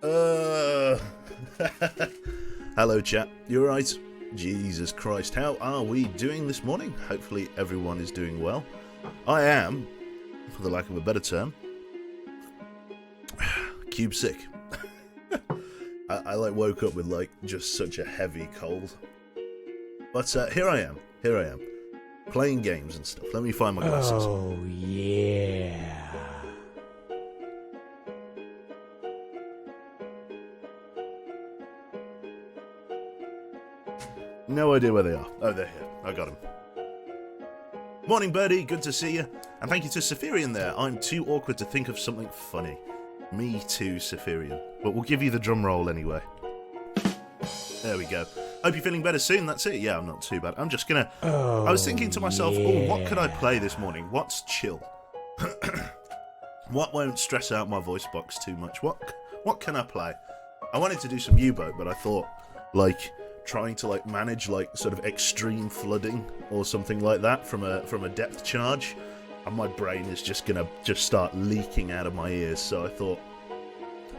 Uh, Hello, chat. You alright? Jesus Christ, how are we doing this morning? Hopefully, everyone is doing well. I am, for the lack of a better term, quebSick. I woke up with just such a heavy cold. But here I am, playing games and stuff. Let me find my glasses. Oh, yeah. No idea where they are. Oh, they're here. I got them. Morning, Birdie. Good to see you. And thank you to Saphirian there. I'm too awkward to think of something funny. Me too, Saphirian. But we'll give you the drum roll anyway. There we go. Hope you're feeling better soon. That's it. Yeah, I'm not too bad. I'm just gonna... I was thinking to myself, oh, what could I play this morning? What's chill? What won't stress out my voice box too much? What can I play? I wanted to do some U-boat, but I thought, trying to manage sort of extreme flooding or something like that from a depth charge, and my brain is just gonna start leaking out of my ears. So I thought,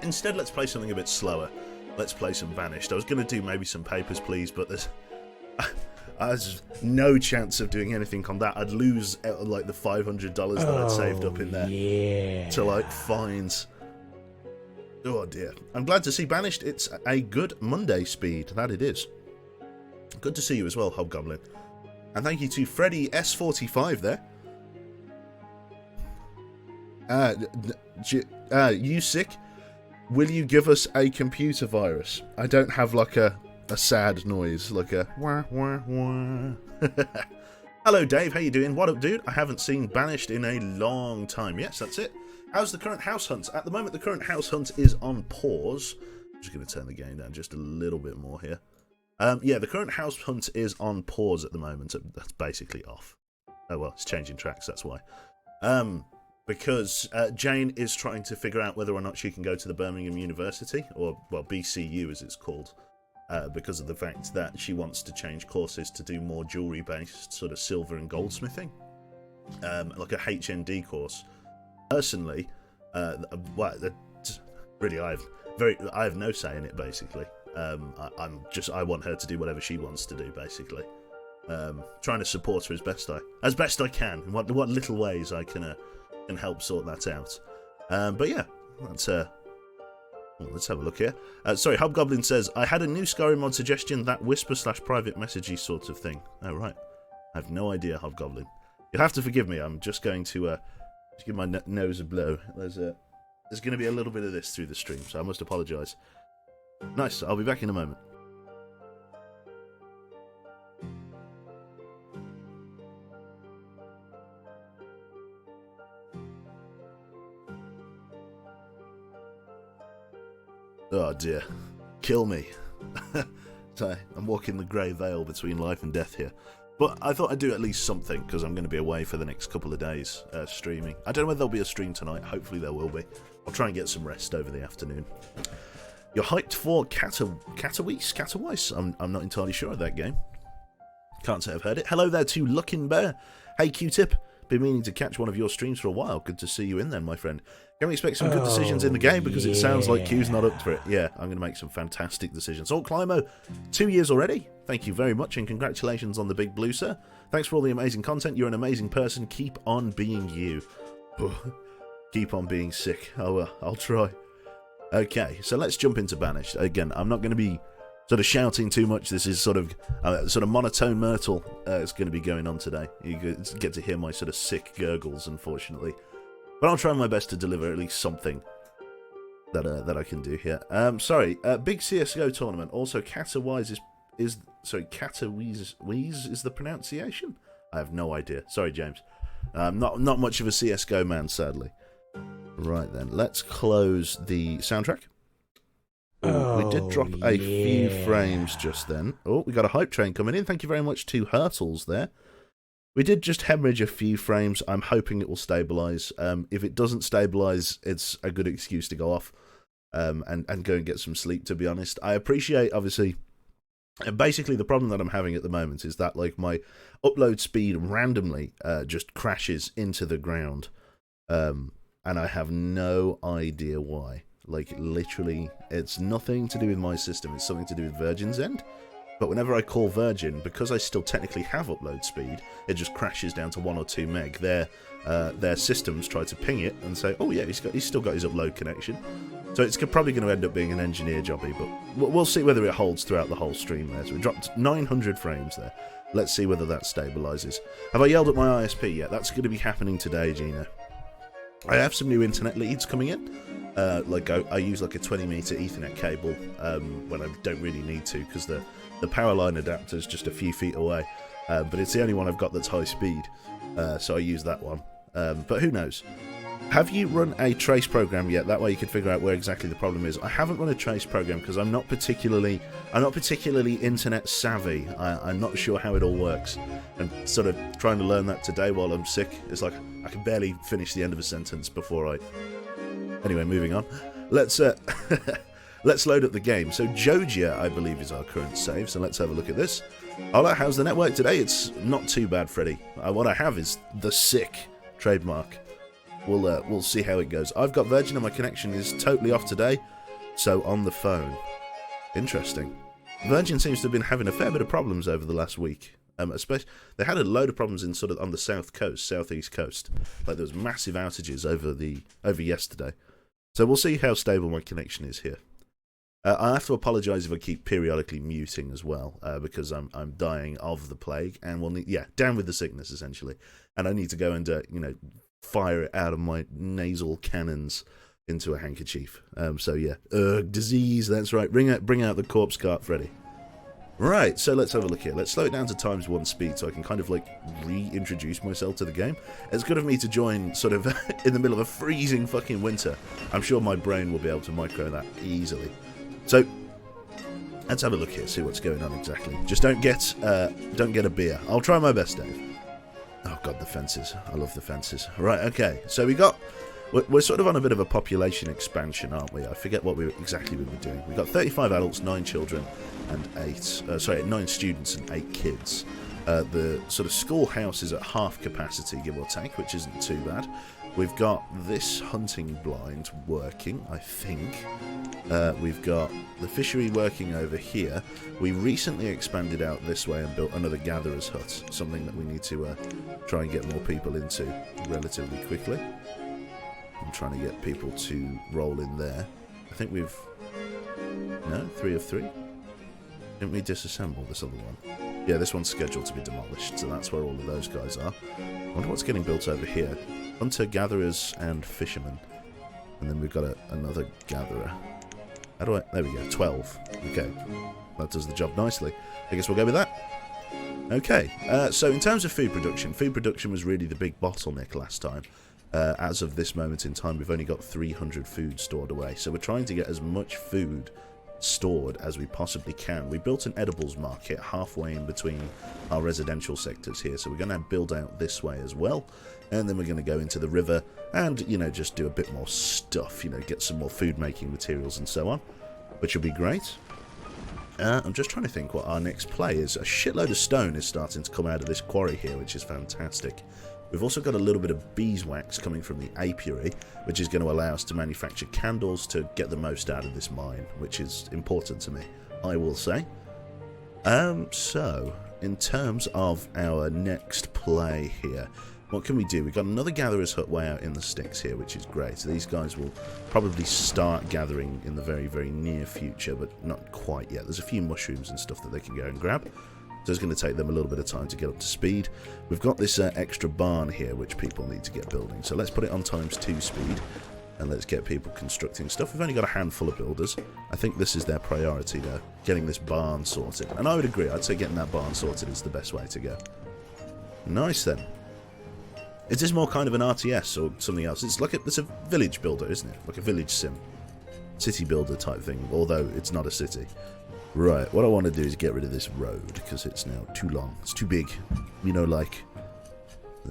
instead, let's play something a bit slower. Let's play some Banished. I was gonna do maybe some Papers, Please, but there's no chance of doing anything on that. I'd lose the $500 that I'd saved up in there to fines. Oh dear. I'm glad to see Banished. It's a good Monday speed, that it is. Good to see you as well, Hobgoblin. And thank you to Freddy S45 there. You sick? Will you give us a computer virus? I don't have a sad noise, like a wah wah wah. Hello Dave, how you doing? What up, dude? I haven't seen Banished in a long time. Yes, that's it. How's the current house hunt? At the moment, the current house hunt is on pause. I'm just going to turn the game down just a little bit more here. Yeah, the current house hunt is on pause at the moment. That's basically off. Oh, well, it's changing tracks, that's why. Because Jane is trying to figure out whether or not she can go to the Birmingham University, or, well, BCU as it's called, because of the fact that she wants to change courses to do more jewellery-based sort of silver and goldsmithing. Like a HND course. Personally, really, I have no say in it. Basically, I want her to do whatever she wants to do. Basically, trying to support her as best I can. In what little ways I can help sort that out. But yeah, let's have a look here. Sorry, Hobgoblin says I had a new Skyrim mod suggestion, that whisper/private messagey sort of thing. Oh right, I have no idea, Hobgoblin. You'll have to forgive me. I'm just going to. Just give my nose a blow. There's going to be a little bit of this through the stream, so I must apologise. Nice, I'll be back in a moment. Oh dear. Kill me. So, I'm walking the grey veil between life and death here. But I thought I'd do at least something, because I'm going to be away for the next couple of days streaming. I don't know whether there'll be a stream tonight. Hopefully there will be. I'll try and get some rest over the afternoon. You're hyped for Katowice? I'm not entirely sure of that game. Can't say I've heard it. Hello there to Lookin' Bear. Hey Q-Tip. Been meaning to catch one of your streams for a while. Good to see you in then, my friend. Can we expect some good decisions in the game? Because it sounds like Q's not up for it. Yeah, I'm going to make some fantastic decisions. Oh, Climo, 2 years already. Thank you very much, and congratulations on the big blue, sir. Thanks for all the amazing content. You're an amazing person. Keep on being you. Keep on being sick. Oh, I'll try. Okay, so let's jump into Banished. Again, I'm not going to be sort of shouting too much. This is sort of monotone Myrtle. It's going to be going on today. You get to hear my sort of sick gurgles, unfortunately. But I'll try my best to deliver at least something that I can do here. Sorry, big CSGO tournament. Also, Katowice is the pronunciation? I have no idea. Sorry, James. Not much of a CSGO man, sadly. Right then, let's close the soundtrack. We did drop a few frames just then. Oh, we got a hype train coming in. Thank you very much to Hurtles there. We did just hemorrhage a few frames. I'm hoping it will stabilise. If it doesn't stabilise, it's a good excuse to go off and go and get some sleep, to be honest. I appreciate, obviously, basically the problem that I'm having at the moment is that my upload speed randomly just crashes into the ground. And I have no idea why. Like, literally, it's nothing to do with my system, it's something to do with Virgin's end. But whenever I call Virgin, because I still technically have upload speed, it just crashes down to 1 or 2 meg. Their systems try to ping it and say, oh yeah, he's still got his upload connection. So it's probably going to end up being an engineer jobby, but we'll see whether it holds throughout the whole stream there. So we dropped 900 frames there. Let's see whether that stabilises. Have I yelled at my ISP yet? That's going to be happening today, Gina. I have some new internet leads coming in. I use like a 20-metre Ethernet cable when I don't really need to, because the power line adapter is just a few feet away. But it's the only one I've got that's high speed, so I use that one. But who knows? Have you run a trace program yet? That way you can figure out where exactly the problem is. I haven't run a trace program because I'm not particularly internet savvy. I'm not sure how it all works. I'm sort of trying to learn that today while I'm sick. It's like I can barely finish the end of a sentence before I... Anyway, moving on. Let's let's load up the game. So Georgia, I believe, is our current save. So let's have a look at this. Hola, how's the network today? It's not too bad, Freddy. What I have is the sick trademark. We'll see how it goes. I've got Virgin and my connection is totally off today, so on the phone. Interesting. Virgin seems to have been having a fair bit of problems over the last week. Especially, they had a load of problems in sort of on the southeast coast. Like there was massive outages over yesterday. So we'll see how stable my connection is here. I have to apologise if I keep periodically muting as well, because I'm dying of the plague, and we'll need down with the sickness essentially, and I need to go and fire it out of my nasal cannons into a handkerchief. So yeah, disease. That's right. Bring out the corpse cart, Freddy. Right, so let's have a look here. Let's slow it down to ×1 speed so I can kind of like reintroduce myself to the game. It's good of me to join sort of in the middle of a freezing fucking winter. I'm sure my brain will be able to micro that easily. So let's have a look here, see what's going on exactly. Just don't get a beer. I'll try my best, Dave. Oh god, the fences. I love the fences. Right, okay. So we're sort of on a bit of a population expansion, aren't we? I forget what exactly we were doing. We've got 35 adults, 9 children, and 9 students and 8 kids. The sort of schoolhouse is at half capacity, give or take, which isn't too bad. We've got this hunting blind working, I think. We've got the fishery working over here. We recently expanded out this way and built another gatherer's hut, something that we need to try and get more people into relatively quickly. I'm trying to get people to roll in there. I think we've... No? 3 of 3? Didn't we disassemble this other one? Yeah, this one's scheduled to be demolished, so that's where all of those guys are. I wonder what's getting built over here. Hunter, gatherers, and fishermen. And then we've got another gatherer. How do I... There we go, 12. Okay, that does the job nicely. I guess we'll go with that. Okay, so in terms of food production was really the big bottleneck last time. As of this moment in time, we've only got 300 food stored away. So we're trying to get as much food stored as we possibly can. We built an edibles market halfway in between our residential sectors here. So we're going to build out this way as well. And then we're going to go into the river and, just do a bit more stuff. Get some more food making materials and so on. Which will be great. I'm just trying to think what our next play is. A shitload of stone is starting to come out of this quarry here, which is fantastic. We've also got a little bit of beeswax coming from the apiary, which is going to allow us to manufacture candles to get the most out of this mine, which is important to me, I will say. So, in terms of our next play here, what can we do? We've got another gatherer's hut way out in the sticks here, which is great. So these guys will probably start gathering in the very, very near future, but not quite yet. There's a few mushrooms and stuff that they can go and grab. So it's going to take them a little bit of time to get up to speed. We've got this extra barn here, which people need to get building. So let's put it on ×2 speed, and let's get people constructing stuff. We've only got a handful of builders. I think this is their priority, though, getting this barn sorted. And I would agree. I'd say getting that barn sorted is the best way to go. Nice, then. Is this more kind of an RTS or something else? It's a village builder, isn't it? Like a village sim. City builder type thing, although it's not a city. Right, what I want to do is get rid of this road, because it's now too long. It's too big. Then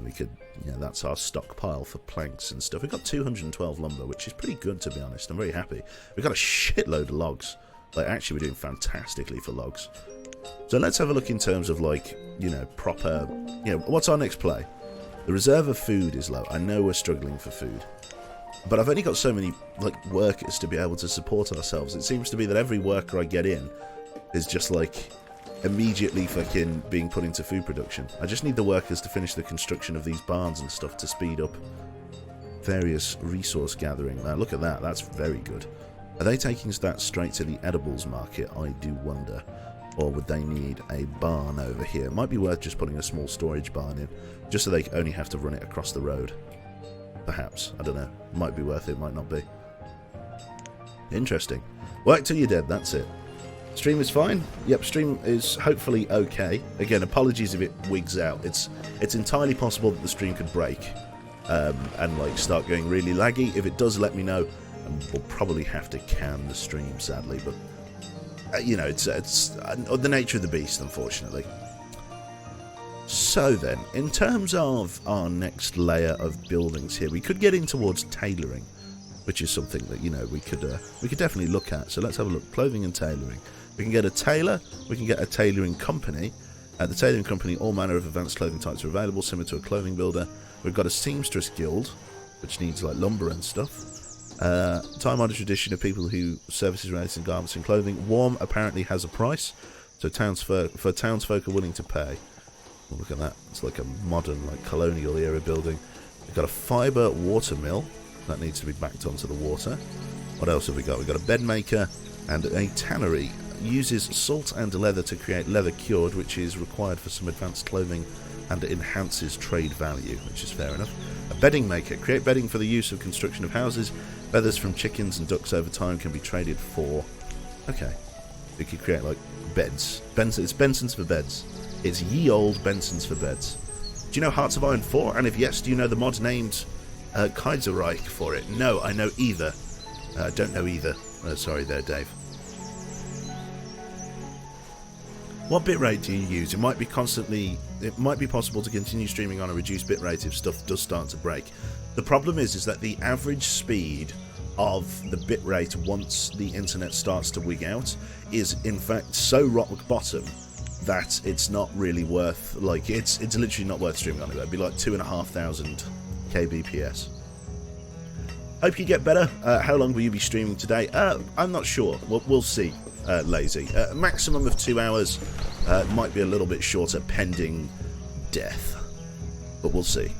we could... Yeah, that's our stockpile for planks and stuff. We've got 212 lumber, which is pretty good, to be honest. I'm very happy. We've got a shitload of logs. Actually, we're doing fantastically for logs. So let's have a look in terms of, proper... what's our next play? The reserve of food is low. I know we're struggling for food. But I've only got so many like workers to be able to support ourselves. It seems to be that every worker I get in is just like immediately fucking being put into food production. I just need the workers to finish the construction of these barns and stuff to speed up various resource gathering. Now look at that, that's very good. Are they taking that straight to the edibles market? I do wonder. Or would they need a barn over here? It might be worth just putting a small storage barn in, just so they only have to run it across the road. Perhaps, I don't know. Might be worth it, might not be. Interesting. Work till you're dead, that's it. Stream is fine. Yep, stream is hopefully okay. Again, apologies if it wigs out. It's entirely possible that the stream could break and like start going really laggy. If it does, let me know, and we'll probably have to can the stream, sadly. But you know, it's the nature of the beast, unfortunately. So then, in terms of our next layer of buildings here, we could get in towards tailoring, which is something that, you know, we could definitely look at. So let's have a look. Clothing and tailoring. We can get a tailor. We can get a tailoring company. At the tailoring company, all manner of advanced clothing types are available, similar to a clothing builder. We've got a seamstress guild, which needs like lumber and stuff. Time-honored tradition of people who services related to garments and clothing. Warm apparently has a price, so townsfolk are willing to pay. Oh, look at that. It's like a modern, like colonial era building. We've got a fibre water mill. That needs to be backed onto the water. What else have we got? We've got a bed maker and a tannery. Uses salt and leather to create leather cured, which is required for some advanced clothing and enhances trade value, which is fair enough. A bedding maker. Create bedding for the use of construction of houses. Feathers from chickens and ducks over time can be traded for... Okay. We could create, like, beds. It's Benson's for beds. It's ye old Benson's for beds. Do you know Hearts of Iron 4? And if yes, do you know the mod named Kaiserreich for it? No, I know either. Don't know either. Sorry there, Dave. What bitrate do you use? It might be possible to continue streaming on a reduced bitrate if stuff does start to break. The problem is that the average speed of the bitrate once the internet starts to wig out is in fact so rock bottom that it's not really worth, like, it's literally not worth streaming on it. It'd be like 2,500 kbps. Hope you get better. How long will you be streaming today? I'm not sure. We'll see. Lazy. Maximum of 2 hours. Might be a little bit shorter pending death, but we'll see.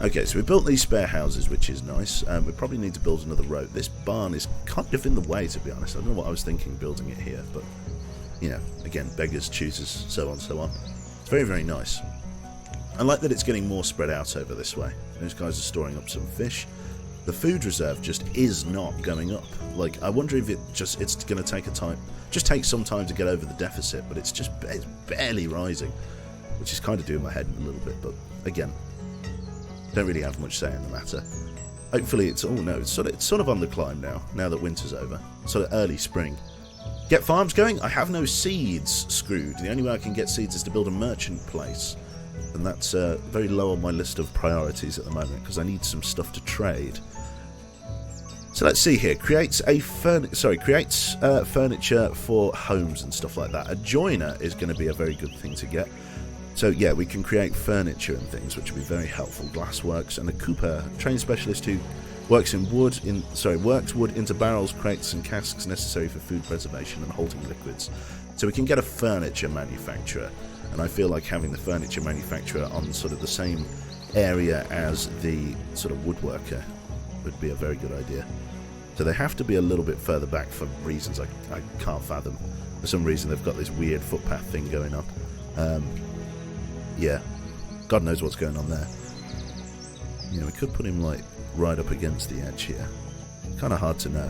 Okay, so we built these spare houses, which is nice. We probably need to build another road. This barn is kind of in the way, to be honest. I don't know what I was thinking building it here, but you know, again, beggars, choosers, so on, so on. It's very, very nice. I like that it's getting more spread out over this way. Those guys are storing up some fish. The food reserve just is not going up. Like, I wonder if it's going to take some time to get over the deficit, but it's barely rising, which is kind of doing my head in a little bit. But again, don't really have much say in the matter. Hopefully it's sort of on the climb now that winter's over. Sort of early spring. Get farms going? I have no seeds, Screwed. The only way I can get seeds is to build a merchant place. And that's very low on my list of priorities at the moment, because I need some stuff to trade. So let's see here. Creates furniture for homes and stuff like that. A joiner is going to be a very good thing to get. So yeah, we can create furniture and things, which will be very helpful. Glassworks, and a cooper, trained specialist who works wood into barrels, crates, and casks necessary for food preservation and holding liquids. So we can get a furniture manufacturer, and I feel like having the furniture manufacturer on sort of the same area as the sort of woodworker would be a very good idea. So they have to be a little bit further back for reasons I can't fathom. For some reason they've got this weird footpath thing going on. Yeah, God knows what's going on there. You know, we could put him like right up against the edge here. Kind of hard to know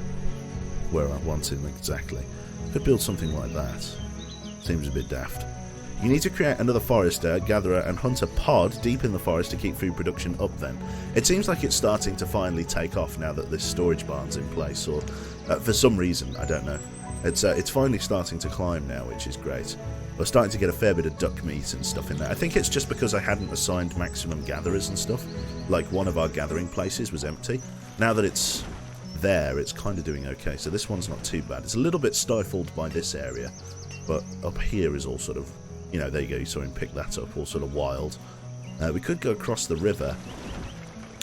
where I want him exactly. Could build something like that. Seems a bit daft. You need to create another forester, gatherer, and hunter pod deep in the forest to keep food production up then. It seems like it's starting to finally take off now that this storage barn's in place, or for some reason, I don't know. It's finally starting to climb now, which is great. We're starting to get a fair bit of duck meat and stuff in there. I think it's just because I hadn't assigned maximum gatherers and stuff. Like, one of our gathering places was empty. Now that it's there, it's kind of doing okay. So this one's not too bad. It's a little bit stifled by this area, but up here is all sort of, you know, there you go, you saw him pick that up, all sort of wild. We could go across the river.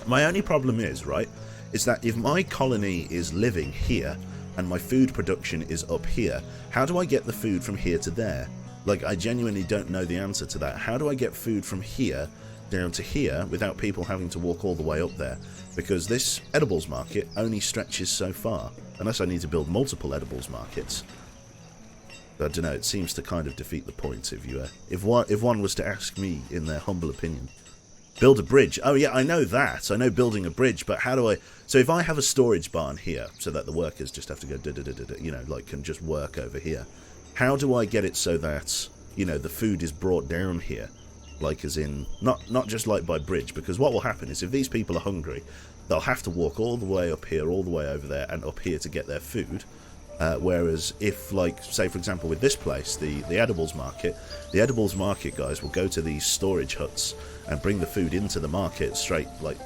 My only problem is, right, is that if my colony is living here and my food production is up here, how do I get the food from here to there? Like, I genuinely don't know the answer to that. How do I get food from here down to here without people having to walk all the way up there? Because this edibles market only stretches so far, unless I need to build multiple edibles markets. I don't know, it seems to kind of defeat the point if one was to ask me in their humble opinion. Build a bridge. Oh yeah, I know that. I know building a bridge, but how do I... So if I have a storage barn here, so that the workers just have to go, you know, like, can just work over here, how do I get it so that, you know, the food is brought down here? Like, as in, not just like by bridge, because what will happen is if these people are hungry, they'll have to walk all the way up here, all the way over there, and up here to get their food. Whereas if, like, say for example with this place, the edibles market guys will go to these storage huts and bring the food into the market straight like,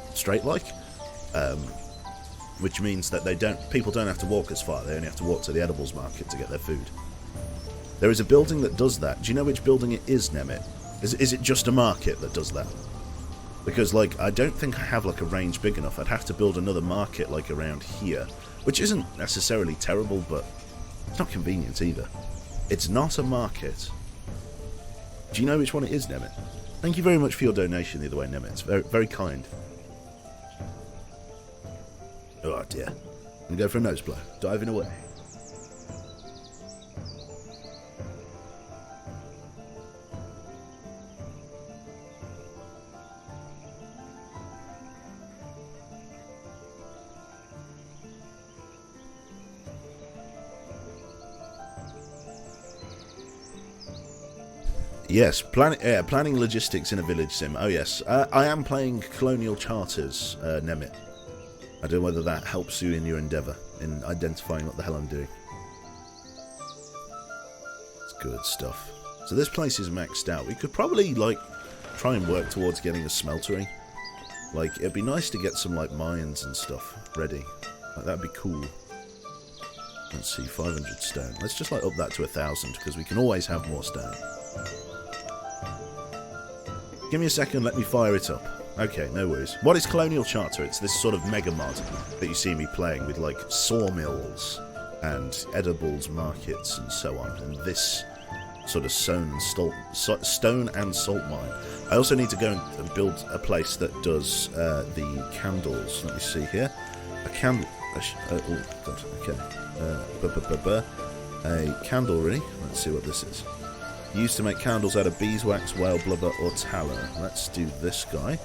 which means that people don't have to walk as far. They only have to walk to the edibles market to get their food. There is a building that does that. Do you know which building it is, Nemit? Is it just a market that does that? Because, like, I don't think I have, like, a range big enough. I'd have to build another market, like, around here, which isn't necessarily terrible, but it's not convenient either. It's not a market. Do you know which one it is, Nemit? Thank you very much for your donation, either way, Nemit. It's very, very kind. Oh, dear. I'm going to go for a nose blow. Diving away. Yes, planning logistics in a village sim. Oh yes, I am playing Colonial Charters, Nemit. I don't know whether that helps you in your endeavour, in identifying what the hell I'm doing. It's good stuff. So this place is maxed out. We could probably, like, try and work towards getting a smeltery. Like, it'd be nice to get some, like, mines and stuff ready. Like, that'd be cool. Let's see, 500 stone. Let's just, like, up that to 1,000, because we can always have more stone. Give me a second, let me fire it up. Okay, no worries. What is Colonial Charter? It's this sort of mega mod that you see me playing with, like, sawmills and edibles markets and so on. And this sort of stone and salt mine. I also need to go and build a place that does the candles. Let me see here. A candle... oh, God, okay. A candle, really. Let's see what this is. Used to make candles out of beeswax, whale blubber, or tallow. Let's do this guy.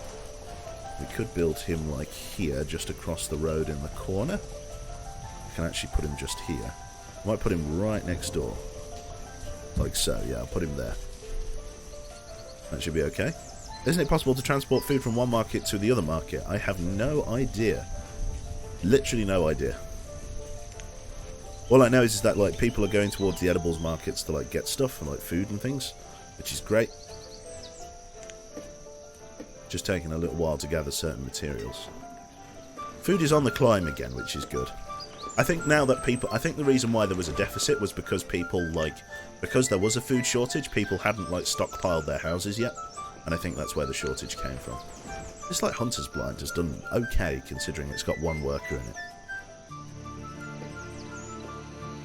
We could build him, like, here, just across the road in the corner. I can actually put him just here. I might put him right next door. Like so, yeah, I'll put him there. That should be okay. Isn't it possible to transport food from one market to the other market? I have no idea. Literally no idea. All I know is that, like, people are going towards the edibles markets to, like, get stuff and, like, food and things, which is great. Just taking a little while to gather certain materials. Food is on the climb again, which is good. I think now that people... I think the reason why there was a deficit was because people, like... Because there was a food shortage, people hadn't, like, stockpiled their houses yet. And I think that's where the shortage came from. This, like, Hunter's Blind has done okay, considering it's got one worker in it.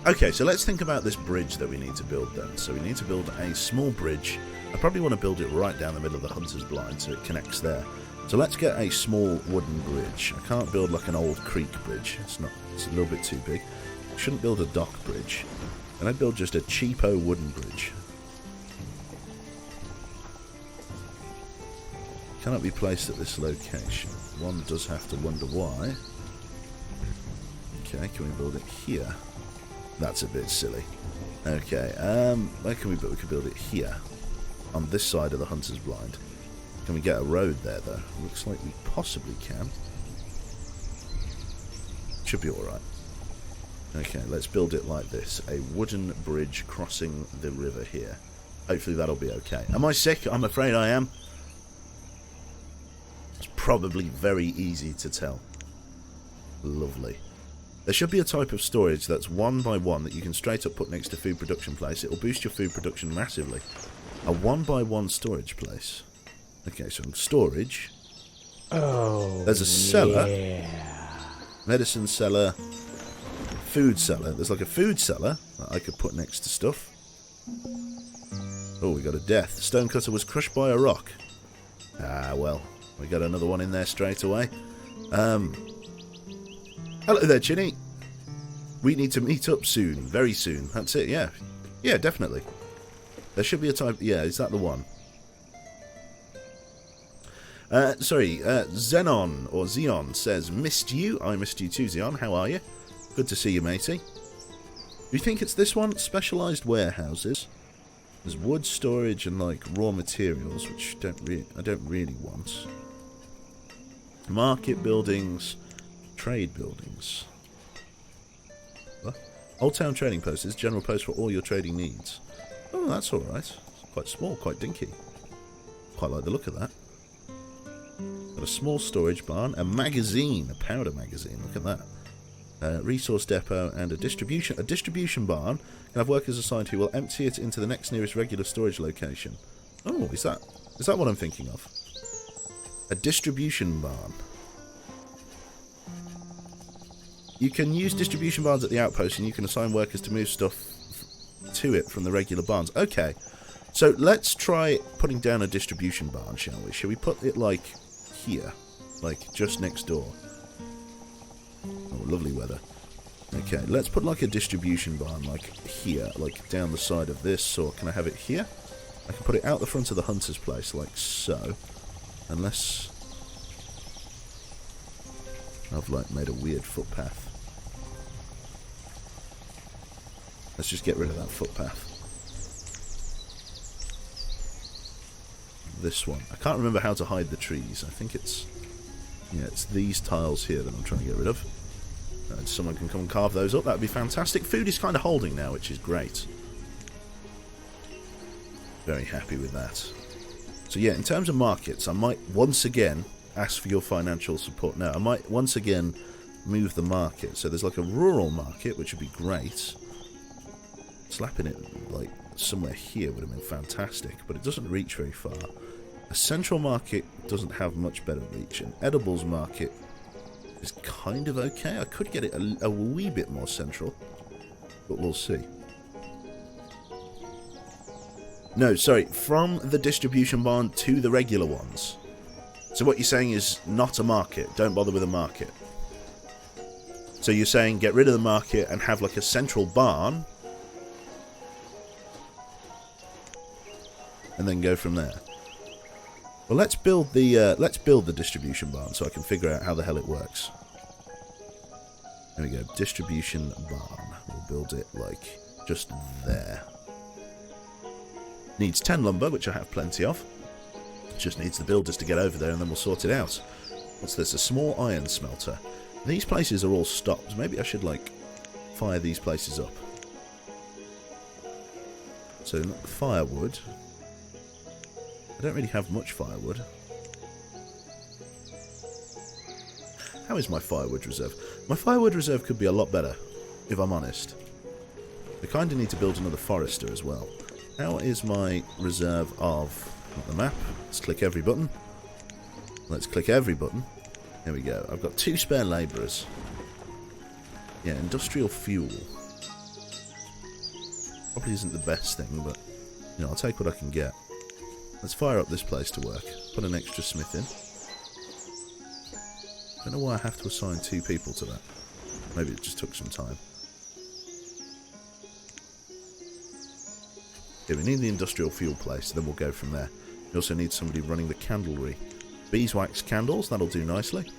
Okay, so let's think about this bridge that we need to build then. So we need to build a small bridge. I probably want to build it right down the middle of the Hunter's Blind so it connects there. So let's get a small wooden bridge. I can't build like an old creek bridge. It's a little bit too big. I shouldn't build a dock bridge. And I'd build just a cheapo wooden bridge. Cannot be placed at this location. One does have to wonder why. Okay, can we build it here? That's a bit silly. Okay, where can we build? We can build it here, on this side of the Hunter's Blind. Can we get a road there, though? Looks like we possibly can. Should be alright. Okay, let's build it like this. A wooden bridge crossing the river here. Hopefully that'll be okay. Am I sick? I'm afraid I am. It's probably very easy to tell. Lovely. There should be a type of storage that's 1 by 1 that you can straight up put next to food production place. It'll boost your food production massively. A 1 by 1 storage place. Okay, so in storage. Oh, there's a cellar. Yeah. Medicine cellar. Food cellar. There's like a food cellar that I could put next to stuff. Oh, we got a death. The stonecutter was crushed by a rock. Ah, well. We got another one in there straight away. Hello there, Chinny. We need to meet up soon. Very soon. That's it, yeah. Yeah, definitely. There should be a type... Yeah, is that the one? Xenon, or Xeon, says, missed you. I missed you too, Xeon. How are you? Good to see you, matey. Do you think it's this one? Specialised warehouses. There's wood storage and, like, raw materials, which I don't really want. Market buildings. Trade buildings. What? Old Town Trading Post is general post for all your trading needs. Oh, that's alright. It's quite small, quite dinky. Quite like the look of that. Got a small storage barn, a magazine, a powder magazine, look at that. Resource depot and a distribution barn. Can have workers assigned who will empty it into the next nearest regular storage location. Oh, is that what I'm thinking of? A distribution barn. You can use distribution barns at the outpost and you can assign workers to move stuff to it from the regular barns. Okay, so let's try putting down a distribution barn, shall we? Shall we put it, like, here? Like, just next door? Oh, lovely weather. Okay, let's put, like, a distribution barn, like, here, like, down the side of this, or can I have it here? I can put it out the front of the hunter's place, like so. Unless... I've, like, made a weird footpath. Let's just get rid of that footpath. This one. I can't remember how to hide the trees. I think it's... Yeah, it's these tiles here that I'm trying to get rid of. Someone can come and carve those up. That would be fantastic. Food is kind of holding now, which is great. Very happy with that. So yeah, in terms of markets, I might once again ask for your financial support. No, I might once again move the market. So there's like a rural market, which would be great. Slapping it like somewhere here would have been fantastic, but it doesn't reach very far. A central market doesn't have much better reach. An edibles market is kind of okay. I could get it a wee bit more central, but we'll see. No, sorry, from the distribution barn to the regular ones. So what you're saying is not a market. Don't bother with a market. So you're saying get rid of the market and have like a central barn, and then go from there. Well, let's build the distribution barn so I can figure out how the hell it works. There we go, distribution barn. We'll build it like just there. Needs 10 lumber, which I have plenty of. Just needs the builders to get over there and then we'll sort it out. What's this? A small iron smelter. These places are all stopped. Maybe I should, like, fire these places up. So, firewood. I don't really have much firewood. How is my firewood reserve? My firewood reserve could be a lot better, if I'm honest. I kind of need to build another forester as well. How is my reserve of... Not the map. Let's click every button. Let's click every button. There we go. I've got 2 spare labourers. Yeah, industrial fuel. Probably isn't the best thing, but, you know, I'll take what I can get. Let's fire up this place to work. Put an extra smith in. Don't know why I have to assign 2 people to that. Maybe it just took some time. Yeah, we need the industrial fuel place, then we'll go from there. We also need somebody running the candlery. Beeswax candles, that'll do nicely.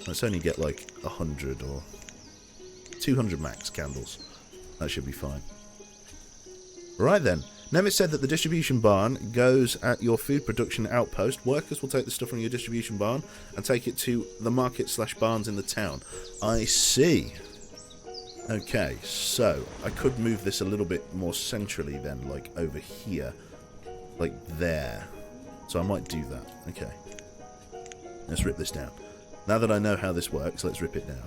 Let's only get like 100 or 200 max candles. That should be fine. Right then. Nemet said that the distribution barn goes at your food production outpost. Workers will take the stuff from your distribution barn and take it to the market/barns in the town. I see. Okay, so I could move this a little bit more centrally then, like over here. Like there. So I might do that. Okay. Let's rip this down. Now that I know how this works, let's rip it down.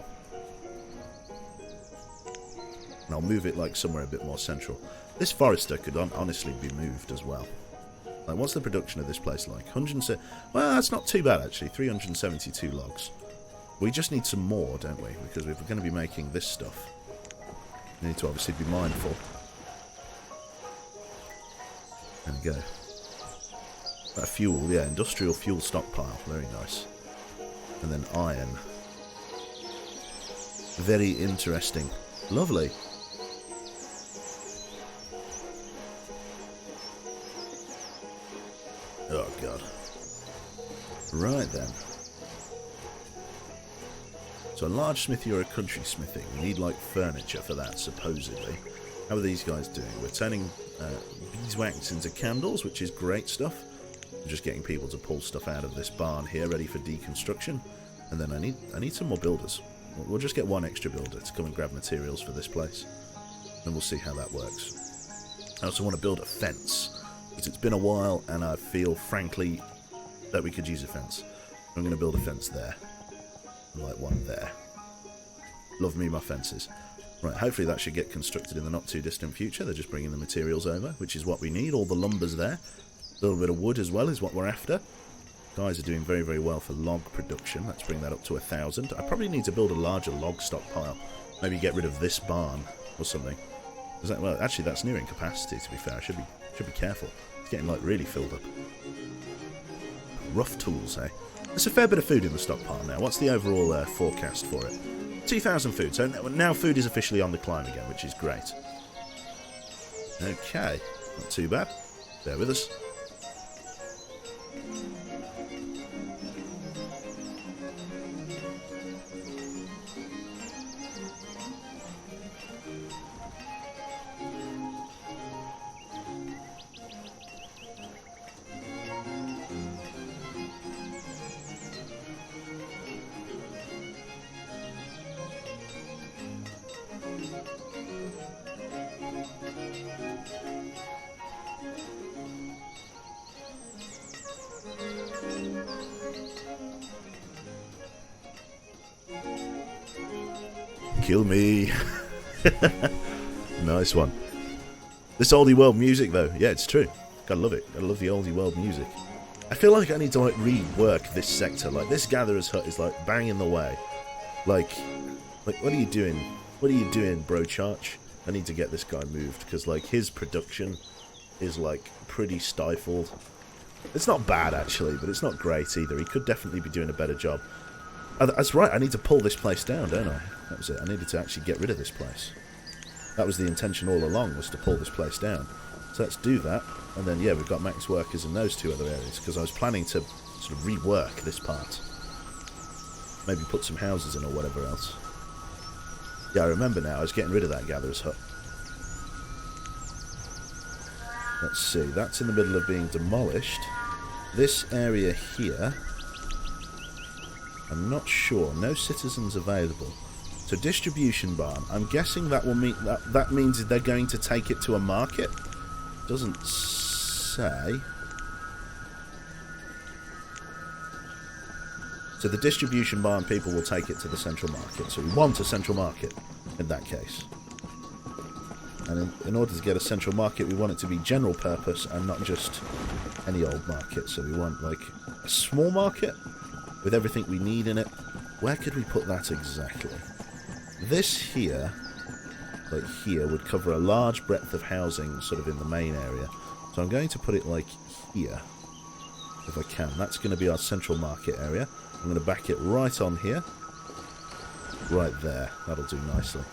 And I'll move it like somewhere a bit more central. This forester could honestly be moved as well. Like, what's the production of this place like? 107. Well, that's not too bad actually. 372 logs. We just need some more, don't we? Because if we're going to be making this stuff, we need to obviously be mindful. There we go. That fuel, yeah, industrial fuel stockpile. Very nice. And then iron. Very interesting. Lovely. Oh, God. Right, then. So a large smithy or a country smithy. We need, like, furniture for that, supposedly. How are these guys doing? We're turning beeswax into candles, which is great stuff. We're just getting people to pull stuff out of this barn here, ready for deconstruction. And then I need some more builders. We'll just get one extra builder to come and grab materials for this place. And we'll see how that works. I also want to build a fence, because it's been a while, and I feel, frankly, that we could use a fence. I'm going to build a fence there. And like one there. Love me my fences. Right, hopefully that should get constructed in the not too distant future. They're just bringing the materials over, which is what we need. All the lumber's there. A little bit of wood as well is what we're after. Guys are doing very, very well for log production. Let's bring that up to 1,000. I probably need to build a larger log stockpile. Maybe get rid of this barn or something. Well, actually, that's nearing capacity, to be fair. I should be careful. It's getting, like, really filled up. Rough tools, eh? There's a fair bit of food in the stockpile now. What's the overall forecast for it? 2,000 food. So now food is officially on the climb again, which is great. Okay. Not too bad. Bear with us. Kill me. Nice one. This oldie world music, though. Yeah, it's true. Gotta love it. Gotta love the oldie world music. I feel like I need to, like, rework this sector. Like, this gatherer's hut is, like, bang in the way. Like, what are you doing? What are you doing, bro charge? I need to get this guy moved, because, like, his production is, like, pretty stifled. It's not bad, actually, but it's not great either. He could definitely be doing a better job. Oh, that's right, I need to pull this place down, don't I? That was it. I needed to actually get rid of this place. That was the intention all along, was to pull this place down. So let's do that. And then, yeah, we've got max workers in those two other areas, because I was planning to sort of rework this part. Maybe put some houses in or whatever else. Yeah, I remember now. I was getting rid of that gatherer's hut. Let's see. That's in the middle of being demolished. This area here, I'm not sure. No citizens available. So distribution barn. I'm guessing that will mean that means they're going to take it to a market. Doesn't say. So the distribution barn people will take it to the central market. So we want a central market in that case. And in order to get a central market, we want it to be general purpose and not just any old market. So we want, like, a small market with everything we need in it. Where could we put that exactly? This here, like here, would cover a large breadth of housing sort of in the main area. So I'm going to put it, like, here, if I can. That's going to be our central market area. I'm going to back it right on here. Right there. That'll do nicely.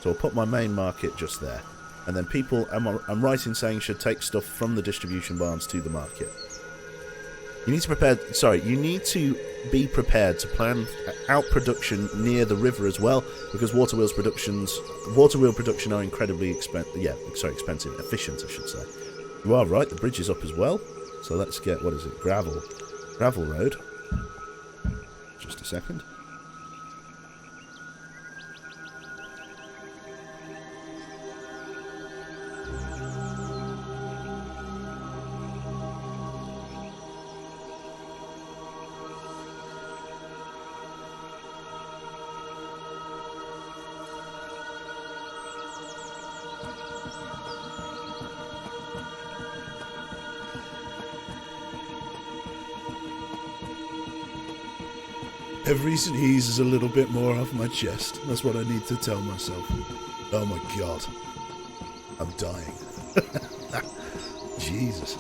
So I'll put my main market just there. And then people, I'm right in saying, should take stuff from the distribution barns to the market. You need to be prepared to plan out production near the river as well, because water wheel production are incredibly expensive, efficient, I should say. You are right, the bridge is up as well. So let's get, what is it, gravel road. Just a second. Every sneeze is a little bit more off my chest. That's what I need to tell myself. Oh my god. I'm dying. Jesus.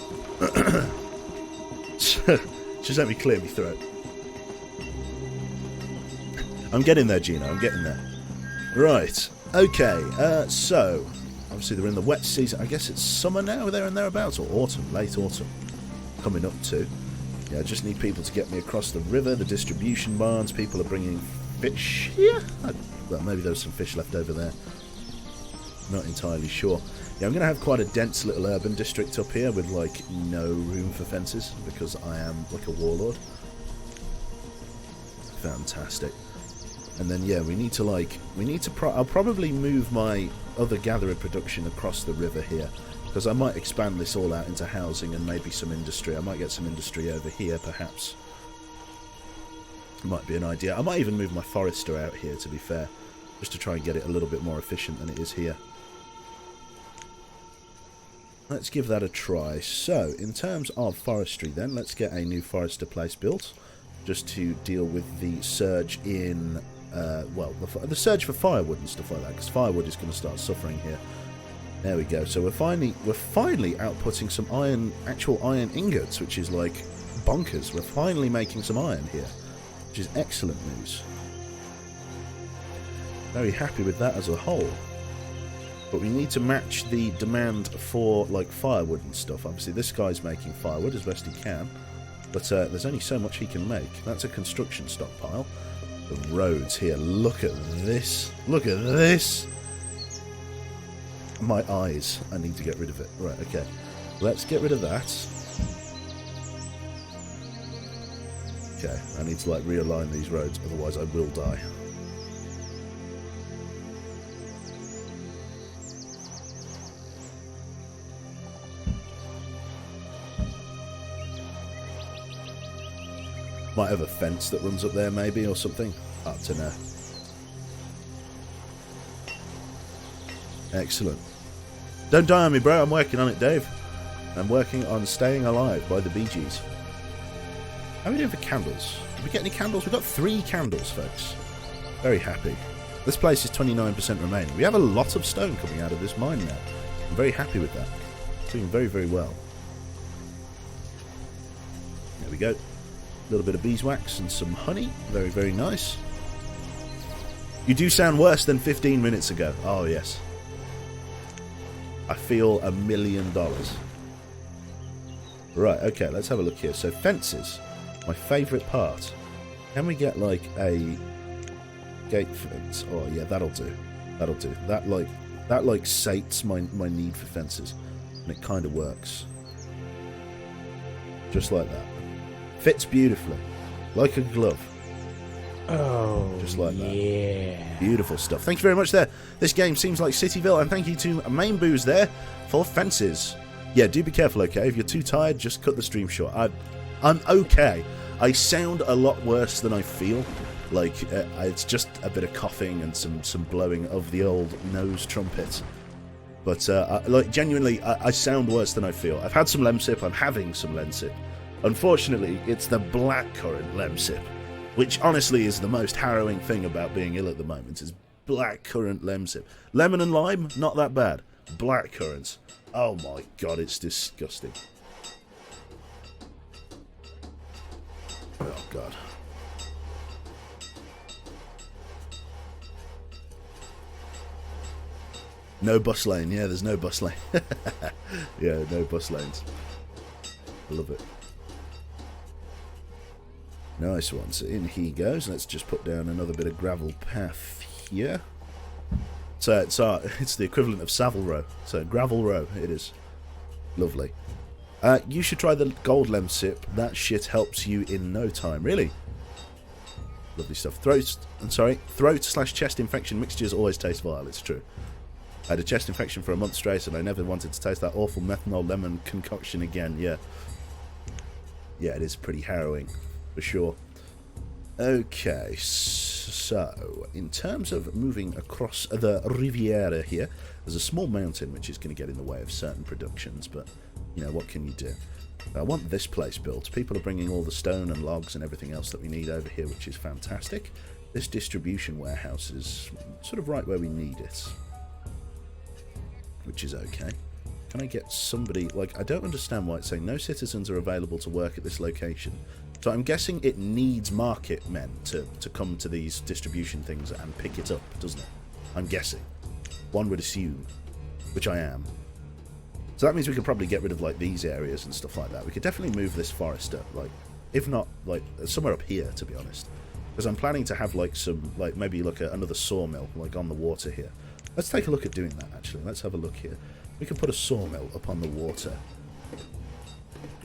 Just let me clear my throat. I'm getting there, Gino. I'm getting there. Right. Okay. So, obviously they're in the wet season. I guess it's summer now, there and thereabouts, or autumn, late autumn. Coming up to. Yeah, I just need people to get me across the river, the distribution barns. People are bringing fish here. Well, maybe there's some fish left over there. Not entirely sure. Yeah, I'm going to have quite a dense little urban district up here with, like, no room for fences because I am, like, a warlord. Fantastic. And then, yeah, I'll probably move my other gatherer production across the river here because I might expand this all out into housing and maybe some industry. I might get some industry over here, perhaps. Might be an idea. I might even move my forester out here, to be fair, just to try and get it a little bit more efficient than it is here. Let's give that a try. So, in terms of forestry then, let's get a new forester place built, just to deal with the surge in, the surge for firewood and stuff like that, because firewood is going to start suffering here. There we go. So we're finally outputting some actual iron ingots, which is like bonkers. We're finally making some iron here, which is excellent news. Very happy with that as a whole. But we need to match the demand for, like, firewood and stuff. Obviously, this guy's making firewood as best he can. But there's only so much he can make. That's a construction stockpile. The roads here. Look at this. Look at this. My eyes. I need to get rid of it. Right, okay. Let's get rid of that. Okay, I need to, like, realign these roads. Otherwise, I will die. Might have a fence that runs up there, maybe, or something. Hard to know. Excellent. Don't die on me, bro. I'm working on it, Dave. I'm working on Staying Alive by the Bee Gees. How are we doing for candles? Did we get any candles? We've got 3 candles, folks. Very happy. This place is 29% remaining. We have a lot of stone coming out of this mine now. I'm very happy with that. It's doing very, very well. There we go. A little bit of beeswax and some honey. Very, very nice. You do sound worse than 15 minutes ago. Oh, yes. I feel $1 million. Right, okay, let's have a look here. So, fences. My favourite part. Can we get, like, a gate fence? Oh, yeah, that'll do. That'll do. That sates my need for fences. And it kind of works. Just like that. Fits beautifully. Like a glove. Oh, just like that. Yeah. Beautiful stuff. Thank you very much there. This game seems like Cityville, and thank you to Main Booze there for fences. Yeah, do be careful, okay? If you're too tired, just cut the stream short. I'm okay. I sound a lot worse than I feel. Like, it's just a bit of coughing and some blowing of the old nose trumpet. But, like, genuinely, I sound worse than I feel. I've had some Lemsip. I'm having some Lemsip. Unfortunately, it's the blackcurrant Lemsip, which honestly is the most harrowing thing about being ill at the moment, is blackcurrant Lemsip. Lemon and lime, not that bad. Blackcurrants. Oh my god, it's disgusting. Oh god. No bus lane. Yeah, there's no bus lane. Yeah, no bus lanes. I love it. Nice one. So in he goes. Let's just put down another bit of gravel path here. So it's the equivalent of Savile Row. So gravel row it is. Lovely. You should try the gold Lemsip. That shit helps you in no time. Really? Lovely stuff. Throat/chest infection mixtures always taste vile. It's true. I had a chest infection for a month straight and I never wanted to taste that awful methanol lemon concoction again. Yeah. Yeah, it is pretty harrowing. For sure. Okay, so in terms of moving across the Riviera here, there's a small mountain which is going to get in the way of certain productions, but you know, what can you do? I want this place built. People are bringing all the stone and logs and everything else that we need over here, which is fantastic. This distribution warehouse is sort of right where we need it, which is okay. Can I get somebody... Like, I don't understand why it's saying no citizens are available to work at this location. So I'm guessing it needs market men to come to these distribution things and pick it up, doesn't it? I'm guessing. One would assume, which I am. So that means we could probably get rid of, like, these areas and stuff like that. We could definitely move this forest up, like, if not, like, somewhere up here, to be honest. Because I'm planning to have, like, some, like, maybe, like, another sawmill, like, on the water here. Let's take a look at doing that, actually. Let's have a look here. We could put a sawmill up on the water.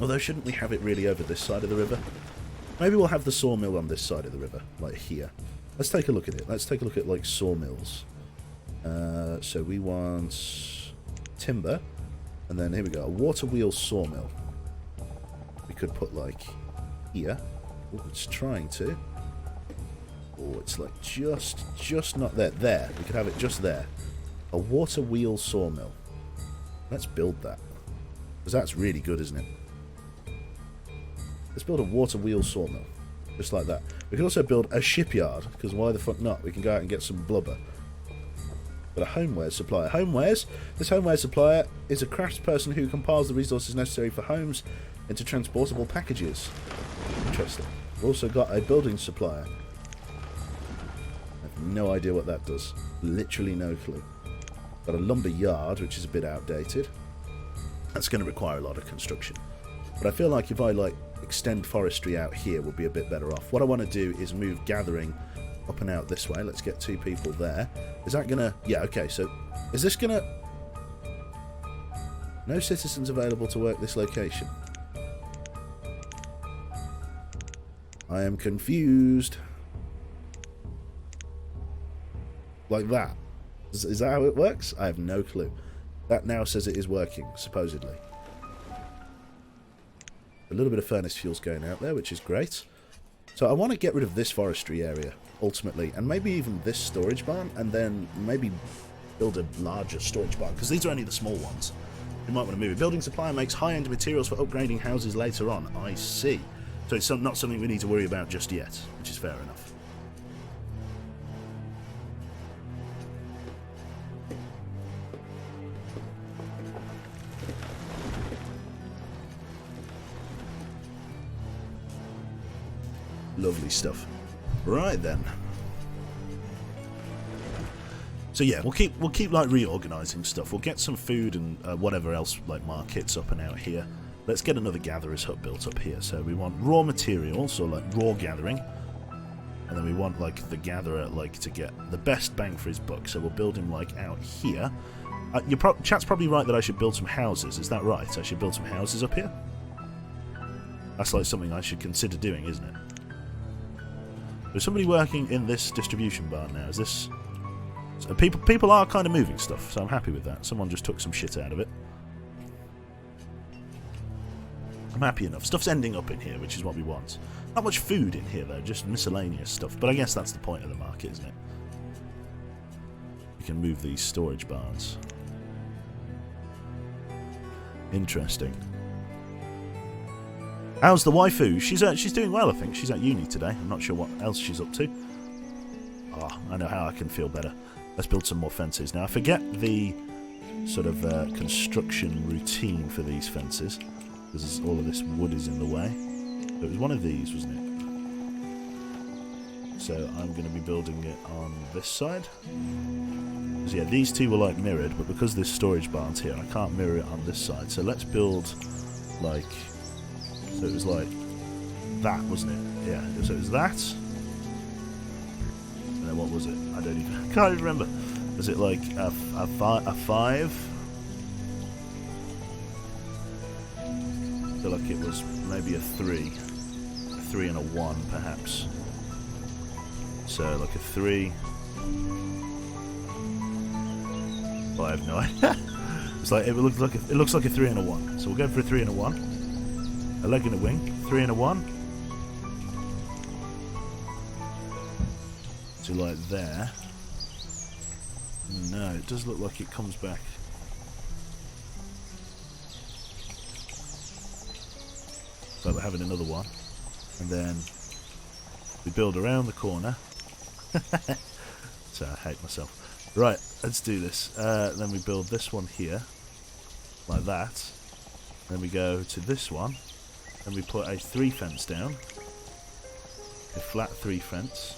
Although, shouldn't we have it really over this side of the river? Maybe we'll have the sawmill on this side of the river, like here. Let's take a look at it. Let's take a look at, like, sawmills. So we want timber. And then here we go, a water wheel sawmill. We could put, like, here. Oh, it's trying to. Oh, it's like just not there. There. We could have it just there. A water wheel sawmill. Let's build that. Because that's really good, isn't it? Let's build a water wheel sawmill. Just like that. We can also build a shipyard. Because why the fuck not? We can go out and get some blubber. But a homewares supplier. Homewares? This homewares supplier is a craftsperson who compiles the resources necessary for homes into transportable packages. Interesting. We've also got a building supplier. I have no idea what that does. Literally no clue. Got a lumber yard, which is a bit outdated. That's going to require a lot of construction. But I feel like if I, like, extend forestry out here, we'll be a bit better off. What I want to do is move gathering up and out this way. Let's get 2 people there. Is that gonna... Yeah, okay, so... Is this gonna... No citizens available to work this location. I am confused. Like that. Is that how it works? I have no clue. That now says it is working, supposedly. A little bit of furnace fuel's going out there, which is great. So I want to get rid of this forestry area, ultimately, and maybe even this storage barn, and then maybe build a larger storage barn, because these are only the small ones. We might want to move it. Building supplier makes high-end materials for upgrading houses later on. I see. So it's not something we need to worry about just yet, which is fair enough. Lovely stuff. Right then. So yeah, we'll keep like reorganizing stuff. We'll get some food and whatever else, like markets up and out here. Let's get another gatherer's hut built up here. So we want raw material, so like raw gathering, and then we want like the gatherer like to get the best bang for his buck. So we'll build him like out here. Chat's probably right that I should build some houses. Is that right? I should build some houses up here. That's like something I should consider doing, isn't it? There's somebody working in this distribution barn now. Is this... So people are kind of moving stuff, so I'm happy with that. Someone just took some shit out of it. I'm happy enough. Stuff's ending up in here, which is what we want. Not much food in here, though, just miscellaneous stuff. But I guess that's the point of the market, isn't it? We can move these storage barns. Interesting. How's the waifu? She's doing well, I think. She's at uni today. I'm not sure what else she's up to. Ah, I know how I can feel better. Let's build some more fences. Now, I forget the sort of construction routine for these fences, because all of this wood is in the way. It was one of these, wasn't it? So I'm going to be building it on this side. Because, yeah, these two were like mirrored, but because this storage barn's here, I can't mirror it on this side. So let's build like... So it was like that, wasn't it? Yeah, so it was that. And then what was it? I can't even remember. Was it like a 5? I feel like it was maybe a 3. A 3 and a 1, perhaps. So like a 3. Well, I have no idea. It's like it looks like a 3 and a 1. So we'll go for a 3 and a 1. A leg and a wing, 3 and a 1. So like there. No, it does look like it comes back. like we're having another one. And then we build around the corner. So I hate myself. Right, let's do this. Then we build this one here, like that. Then we go to this one, and we put a 3 fence down. A flat 3 fence.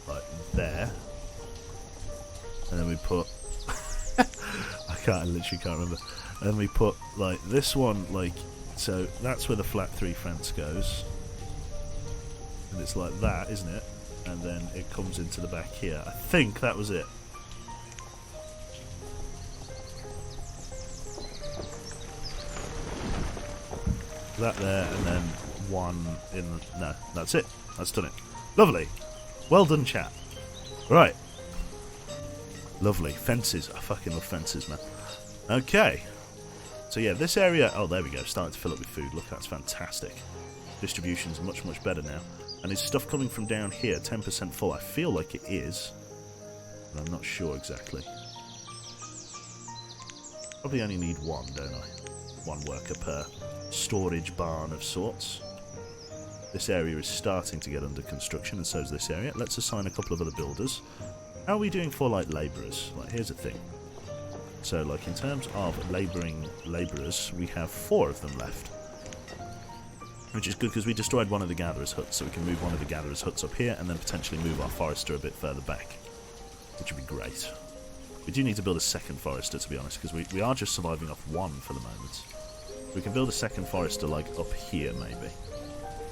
Like there. And then we put I literally can't remember. And we put like this one, like, so that's where the flat 3 fence goes. And it's like that, isn't it? And then it comes into the back here. I think that was it. That there, and then one in the, no, that's it. That's done it. Lovely. Well done, chat. Right. Lovely. Fences. I fucking love fences, man. Okay. So yeah, this area, oh there we go, starting to fill up with food. Look, that's fantastic. Distribution's much, much better now. And is stuff coming from down here 10% full? I feel like it is, but I'm not sure exactly. Probably only need one, don't I? One worker per storage barn of sorts. This area is starting to get under construction, and so is this area. Let's assign a couple of other builders. How are we doing for, like, labourers? Like, here's the thing. So, like, in terms of labouring labourers, we have 4 of them left. Which is good because we destroyed one of the gatherers' huts, so we can move one of the gatherers' huts up here and then potentially move our forester a bit further back. Which would be great. We do need to build a second forester, to be honest, because we are just surviving off 1 for the moment. We can build a second forester, like, up here, maybe.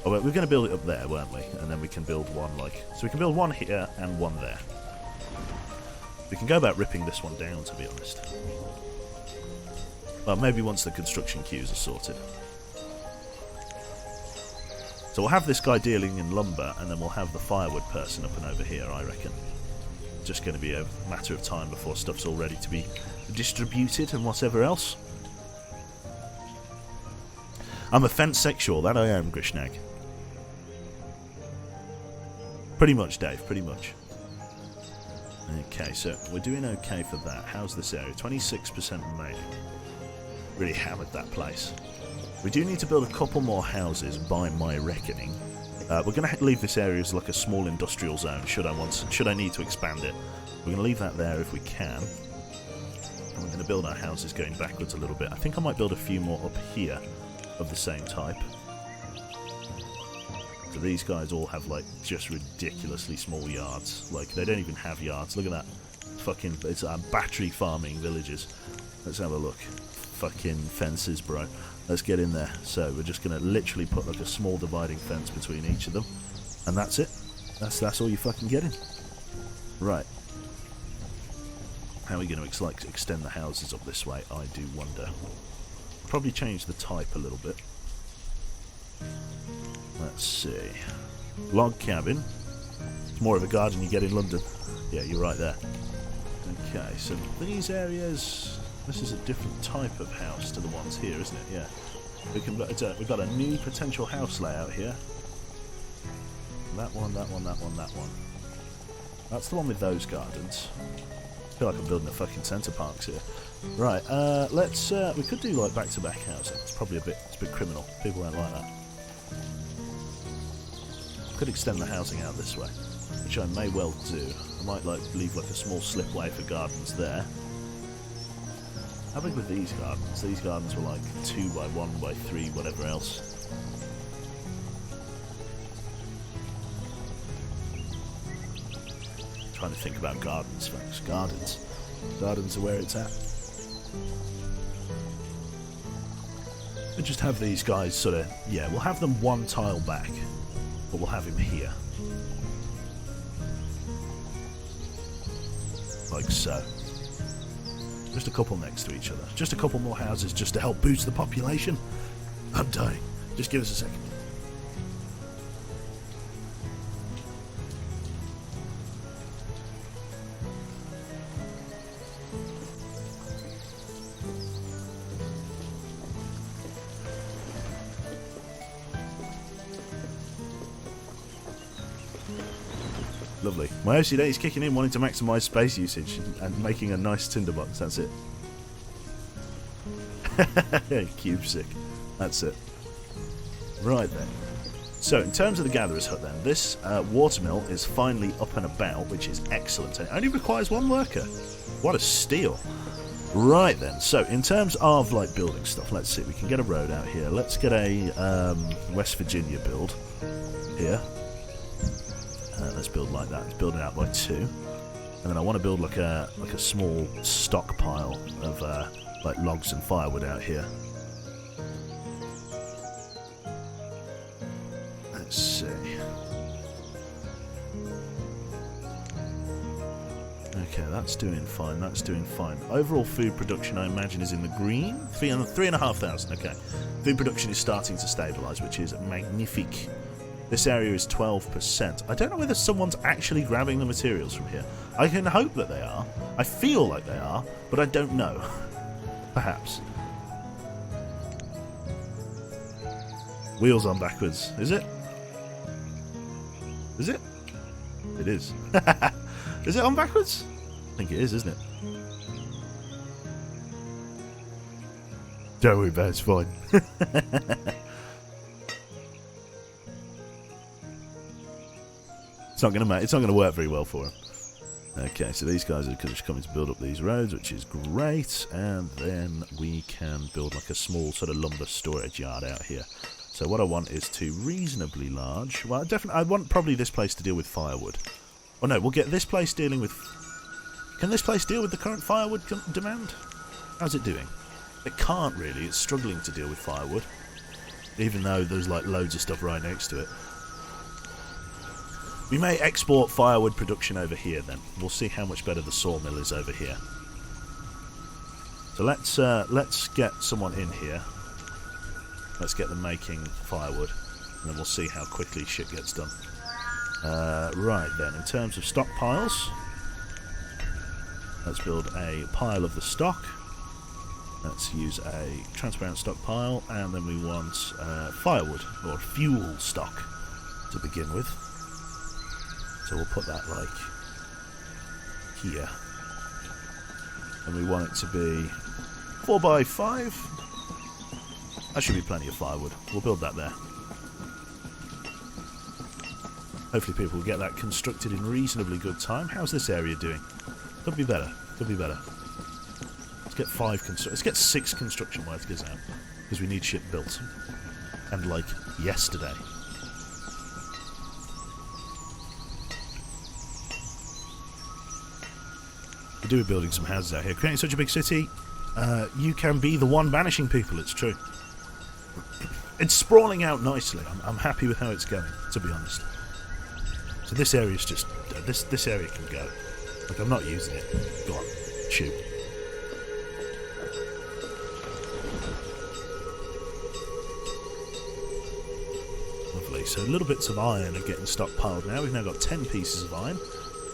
Oh, well, we're going to build it up there, weren't we? And then we can build one, like... So we can build 1 here and 1 there. We can go about ripping this one down, to be honest. Well, maybe once the construction queues are sorted. So we'll have this guy dealing in lumber, and then we'll have the firewood person up and over here, I reckon. Just going to be a matter of time before stuff's all ready to be distributed and whatever else. I'm a fence sexual, that I am, Grishnag. Pretty much, Dave, pretty much. Okay, so we're doing okay for that. How's this area? 26% remaining. Really hammered that place. We do need to build a couple more houses, by my reckoning. We're going to leave this area as like a small industrial zone, should I need to expand it. We're going to leave that there if we can. And we're going to build our houses going backwards a little bit. I think I might build a few more up here of the same type. So these guys all have, like, just ridiculously small yards. Like, they don't even have yards. Look at that. Fucking, it's battery farming villages. Let's have a look. Fucking fences, bro. Let's get in there. So we're just going to literally put, like, a small dividing fence between each of them. And that's it. That's all you're fucking getting. Right. How are we going to, like, extend the houses up this way? I do wonder. Probably change the type a little bit. Let's see. Log cabin. It's more of a garden you get in London. Yeah, you're right there. Okay, so these areas... This is a different type of house to the ones here, isn't it? Yeah. We've got a new potential house layout here. That one, that one, that one, that one. That's the one with those gardens. I feel like I'm building a fucking centre parks here. Right, let's... we could do, like, back-to-back housing. It's probably it's a bit criminal. People won't like that. Could extend the housing out this way, which I may well do. I might, like, leave, like, a small slipway for gardens there. How big were these gardens? These gardens were, like, 2 by 1 by 3, whatever else. Trying to think about gardens, folks. Gardens. Gardens are where it's at. We'll just have these guys sort of... Yeah, we'll have them 1 tile back. But we'll have him here. Like so. Just a couple next to each other. Just a couple more houses just to help boost the population. I'm dying. Just give us a second. Lovely. My OCD is kicking in, wanting to maximise space usage and making a nice tinderbox. That's it. quebSick. That's it. Right then. So, in terms of the Gatherer's Hut then, this watermill is finally up and about, which is excellent. It only requires one worker. What a steal. Right then, so in terms of like building stuff, let's see, we can get a road out here. Let's get a West Virginia build here. Let's build like that. Let's build it out by 2. And then I want to build like a small stockpile of like logs and firewood out here. Let's see. Okay, that's doing fine. That's doing fine. Overall food production, I imagine, is in the green. 3,500. Okay, food production is starting to stabilise, which is magnifique. This area is 12%. I don't know whether someone's actually grabbing the materials from here. I can hope that they are. I feel like they are, but I don't know. Perhaps. Wheels on backwards. Is it? Is it? It is. Is it on backwards? I think it is, isn't it? Don't worry about it, it's fine. It's not going to work very well for him. Okay, so these guys are just coming to build up these roads, which is great. And then we can build like a small sort of lumber storage yard out here. So what I want is to reasonably large. Well, I want probably this place to deal with firewood. Oh no, we'll get this place dealing with... Can this place deal with the current firewood demand? How's it doing? It can't really. It's struggling to deal with firewood. Even though there's like loads of stuff right next to it. We may export firewood production over here then. We'll see how much better the sawmill is over here. So let's get someone in here. Let's get them making firewood. And then we'll see how quickly shit gets done. Right then, in terms of stockpiles, let's build a pile of the stock. Let's use a transparent stockpile, and then we want firewood, or fuel stock, to begin with. So we'll put that like here. And we want it to be 4x5. That should be plenty of firewood. We'll build that there. Hopefully people will get that constructed in reasonably good time. How's this area doing? Could be better. Could be better. Let's get 6 construction workers out. Because we need shit built. And like yesterday. We do be building some houses out here. Creating such a big city, you can be the one banishing people, it's true. It's sprawling out nicely. I'm happy with how it's going, to be honest. So this area is just... this area can go. Like, I'm not using it. Go on. Shoot. Lovely. So little bits of iron are getting stockpiled now. We've now got 10 pieces of iron.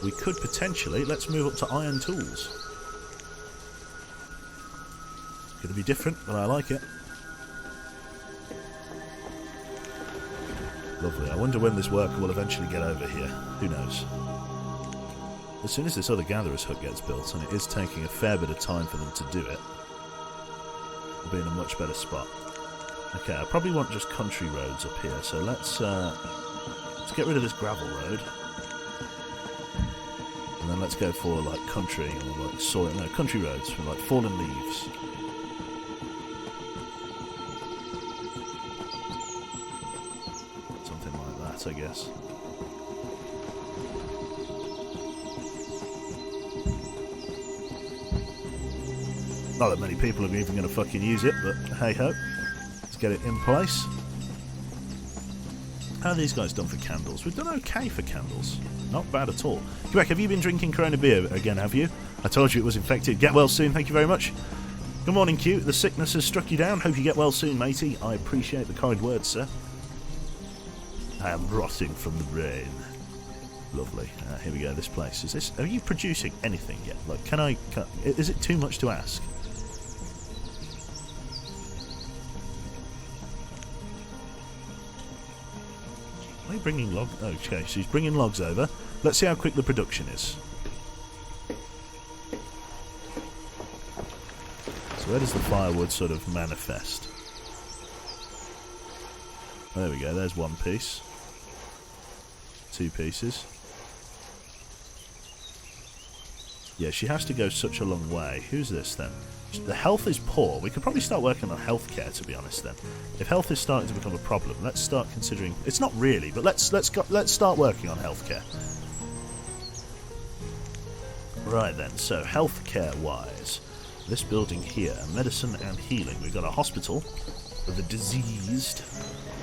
We could potentially... Let's move up to iron tools. It's going to be different, but I like it. Lovely. I wonder when this worker will eventually get over here. Who knows? As soon as this other Gatherer's Hut gets built, and it is taking a fair bit of time for them to do it, we'll be in a much better spot. Okay, I probably want just country roads up here, so let's get rid of this gravel road. And then let's go for like country or like soil, no, country roads for like fallen leaves. Something like that, I guess. Not that many people are even going to fucking use it, but hey ho. Let's get it in place. How are these guys done for candles? We've done okay for candles. Not bad at all. quebSick, have you been drinking Corona beer again, have you? I told you it was infected. Get well soon, thank you very much. Good morning, Q. The sickness has struck you down. Hope you get well soon, matey. I appreciate the kind words, sir. I am rotting from the brain. Lovely. Here we go, this place. Are you producing anything yet? Like, is it too much to ask? Are they bringing logs? Okay, she's bringing logs over. Let's see how quick the production is. So where does the firewood sort of manifest? There we go, there's one piece. 2 pieces. Yeah, she has to go such a long way. Who's this then? The health is poor. We could probably start working on healthcare, to be honest then. If health is starting to become a problem, let's start considering... It's not really, but let's start working on healthcare. Right then, so healthcare-wise, this building here, medicine and healing. We've got a hospital for the diseased.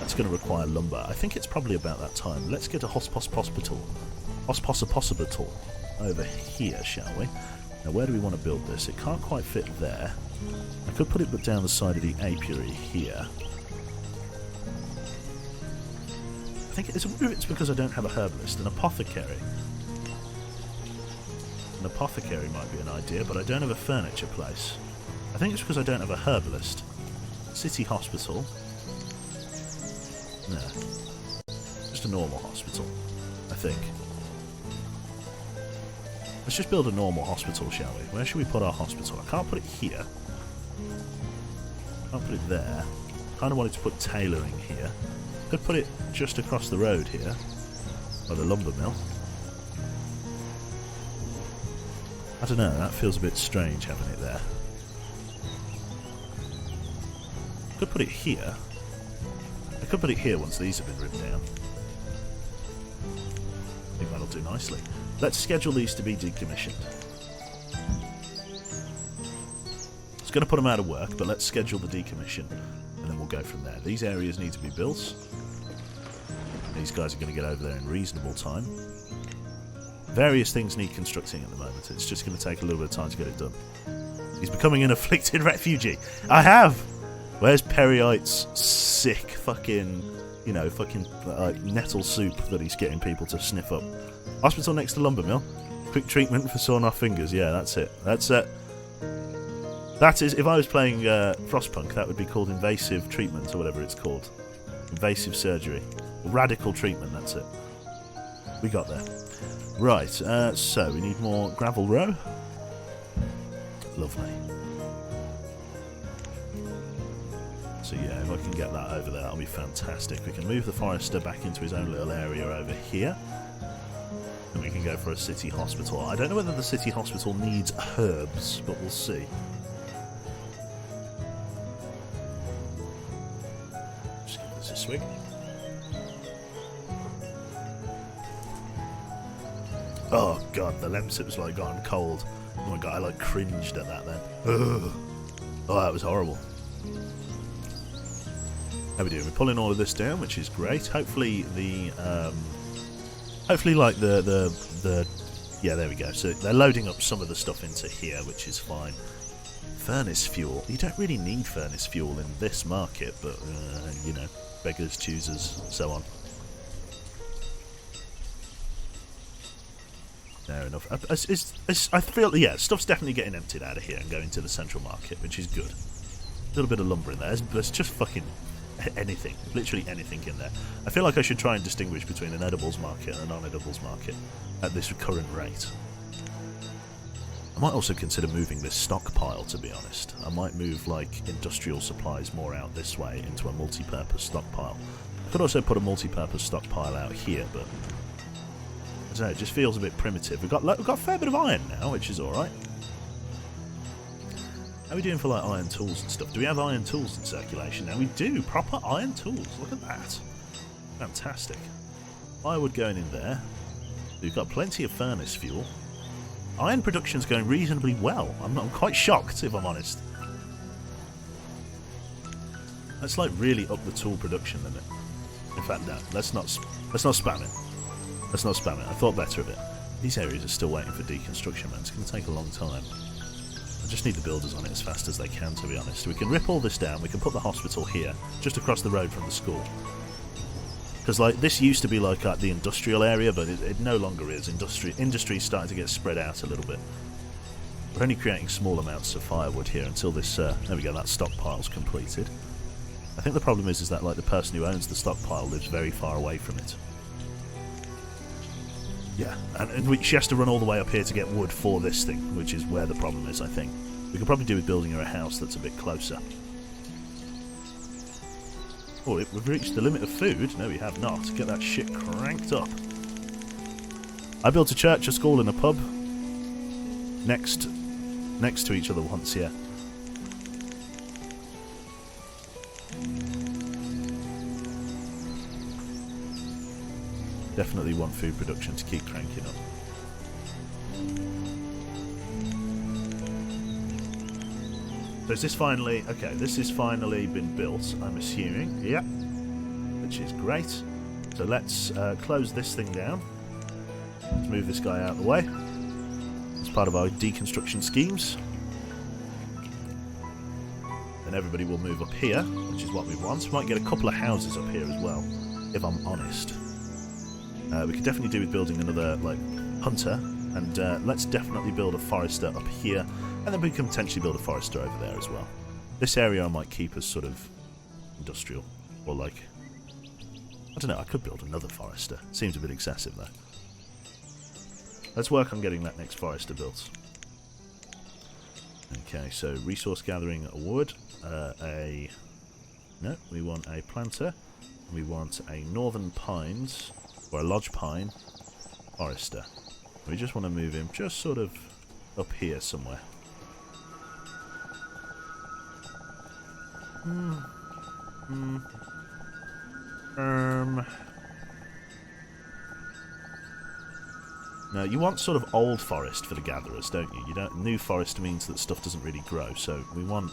That's going to require lumber. I think it's probably about that time. Let's get a hospital over here, shall we? Now, where do we want to build this? It can't quite fit there. I could put it down the side of the apiary here. I think it's because I don't have a herbalist. An apothecary. An apothecary might be an idea, but I don't have a furniture place. I think it's because I don't have a herbalist. City hospital. No. Just a normal hospital, I think. Let's just build a normal hospital, shall we? Where should we put our hospital? I can't put it here. Can't put it there. Kind of wanted to put tailoring here. Could put it just across the road here. By the lumber mill. I don't know, that feels a bit strange having it there. Could put it here. I could put it here once these have been ripped down. I think that'll do nicely. Let's schedule these to be decommissioned. It's going to put them out of work, but let's schedule the decommission, and then we'll go from there. These areas need to be built. These guys are going to get over there in reasonable time. Various things need constructing at the moment. It's just going to take a little bit of time to get it done. He's becoming an afflicted refugee. I have! Where's Periite's sick fucking, you know, fucking nettle soup that he's getting people to sniff up? Hospital next to lumber mill. Quick treatment for sawn-off fingers. Yeah, that's it. That's it. That is, if I was playing Frostpunk, that would be called invasive treatment, or whatever it's called. Invasive surgery. Radical treatment, that's it. We got there. Right, so we need more gravel row. Lovely. So yeah, if I can get that over there, that'll be fantastic. We can move the forester back into his own little area over here. And we can go for a city hospital. I don't know whether the city hospital needs herbs, but we'll see. Just give this a swig. Oh god, the lemsip's like gone cold. Oh my god, I like cringed at that then. Ugh. Oh, that was horrible. How we doing? We're pulling all of this down, which is great. Hopefully the like the yeah, there we go. So they're loading up some of the stuff into here, which is fine. Furnace fuel. You don't really need furnace fuel in this market, but you know, beggars, choosers, so on. Fair enough. I feel, yeah, stuff's definitely getting emptied out of here and going to the central market, which is good. A little bit of lumber in there. There's just fucking anything, literally anything in there. I feel like I should try and distinguish between an edibles market and a non-edibles market at this current rate. I might also consider moving this stockpile, to be honest. I might move, like, industrial supplies more out this way into a multi-purpose stockpile. I could also put a multi-purpose stockpile out here, but I don't know, it just feels a bit primitive. We've got a fair bit of iron now, which is alright. How are we doing for like iron tools and stuff? Do we have iron tools in circulation now? We do! Proper iron tools! Look at that! Fantastic. Firewood going in there. We've got plenty of furnace fuel. Iron production's going reasonably well. I'm quite shocked, if I'm honest. Let's like really up the tool production limit. In fact, no, let's not spam it. Let's not spam it. I thought better of it. These areas are still waiting for deconstruction, man. It's going to take a long time. I just need the builders on it as fast as they can, to be honest. We can rip all this down. We can put the hospital here, just across the road from the school. Because like this used to be like the industrial area, but it no longer is. Industry's starting to get spread out a little bit. We're only creating small amounts of firewood here until this. There we go. That stockpile's completed. I think the problem is that like the person who owns the stockpile lives very far away from it. Yeah, and she has to run all the way up here to get wood for this thing, which is where the problem is, I think. We could probably do with building her a house that's a bit closer. Oh, we've reached the limit of food. No, we have not. Get that shit cranked up. I built a church, a school, and a pub next to each other once, yeah. Definitely want food production to keep cranking up. So is this finally... Okay, this has finally been built, I'm assuming. Yeah. Which is great. So let's close this thing down. Let's move this guy out of the way. It's part of our deconstruction schemes. And everybody will move up here, which is what we want. We might get a couple of houses up here as well, if I'm honest. We could definitely do with building another, like, hunter. And let's definitely build a forester up here. And then we can potentially build a forester over there as well. This area I might keep as sort of industrial. Or like... I don't know, I could build another forester. Seems a bit excessive though. Let's work on getting that next forester built. Okay, so resource gathering wood. No, we want a planter. We want a northern pines, or a lodge pine, forester. We just want to move him just sort of up here somewhere. No, you want sort of old forest for the gatherers, don't you? You don't. New forest means that stuff doesn't really grow, so we want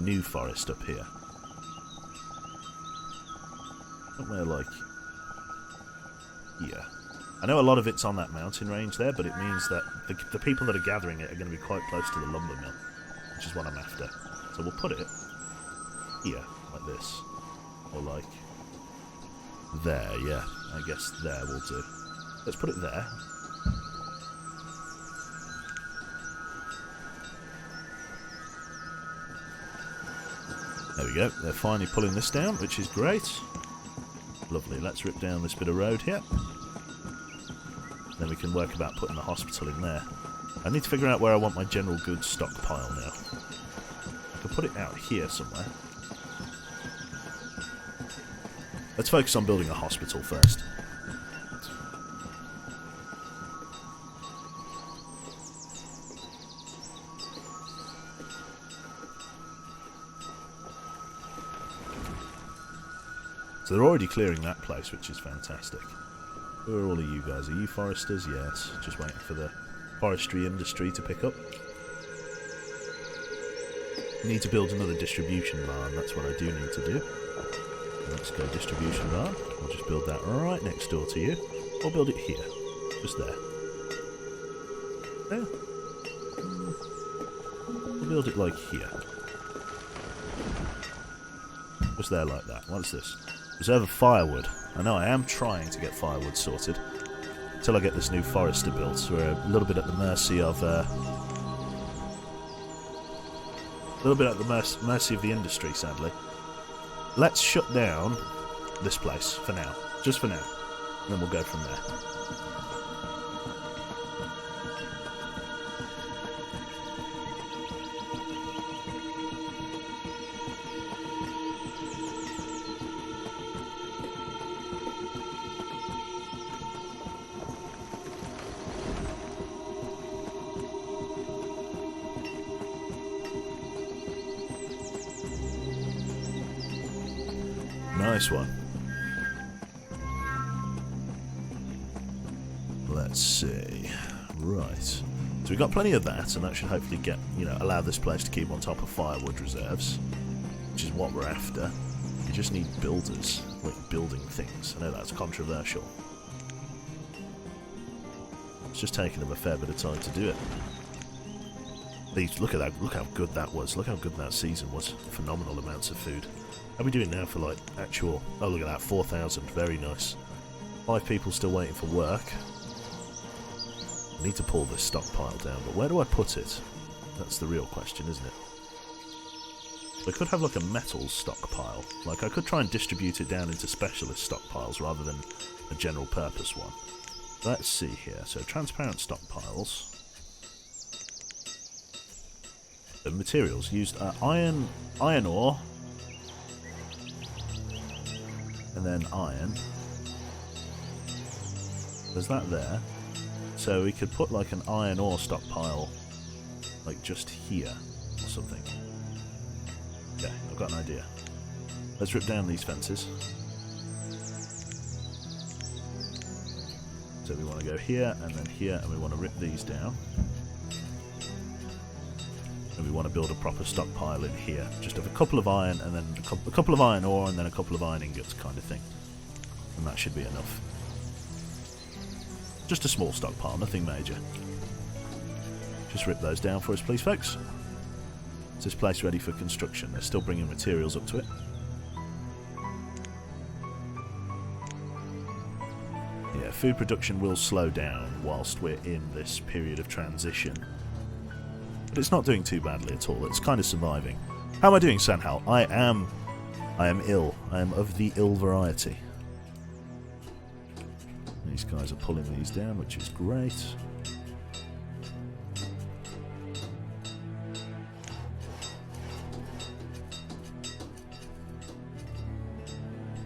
new forest up here. Somewhere like here. I know a lot of it's on that mountain range there, but it means that the people that are gathering it are going to be quite close to the lumber mill, which is what I'm after. So we'll put it here, like this. Or like there, yeah. I guess there will do. Let's put it there. There we go. They're finally pulling this down, which is great. Lovely. Let's rip down this bit of road here. Then we can work about putting the hospital in there. I need to figure out where I want my general goods stockpile now. I can put it out here somewhere. Let's focus on building a hospital first. So they're already clearing that place, which is fantastic. Who are all of you guys? Are you foresters? Yes. Just waiting for the forestry industry to pick up. Need to build another distribution barn. That's what I do need to do. Let's go distribution barn. We'll just build that right next door to you. Or build it here. Just there. There. We'll build it like here. Just there like that. What's this? Reserve of firewood. I know I am trying to get firewood sorted. Until I get this new forester built. So we're a little bit at the mercy of... mercy of the industry, sadly. Let's shut down this place for now. Just for now. And then we'll go from there. Nice one. Let's see. Right. So we've got plenty of that, and that should hopefully get, allow this place to keep on top of firewood reserves, which is what we're after. You just need builders, like building things. I know that's controversial. It's just taking them a fair bit of time to do it. Look at that, look how good that was. Look how good that season was. Phenomenal amounts of food. How are we doing now for like actual... Oh, look at that, 4,000. Very nice. 5 people still waiting for work. I need to pull this stockpile down, but where do I put it? That's the real question, isn't it? I could have like a metals stockpile. Like I could try and distribute it down into specialist stockpiles rather than a general purpose one. Let's see here. So transparent stockpiles. The materials used iron ore, and then iron. There's that there. So we could put like an iron ore stockpile, like just here or something. Okay, I've got an idea. Let's rip down these fences. So we want to go here and then here, and we want to rip these down. And we want to build a proper stockpile in here, just of a couple of iron and then a couple of iron ore and then a couple of iron ingots kind of thing. And that should be enough. Just a small stockpile, nothing major. Just rip those down for us, please, folks. Is this place ready for construction? They're still bringing materials up to it. Yeah, food production will slow down whilst we're in this period of transition. But it's not doing too badly at all. It's kind of surviving. How am I doing, Sanhal? I am ill. I am of the ill variety. These guys are pulling these down, which is great.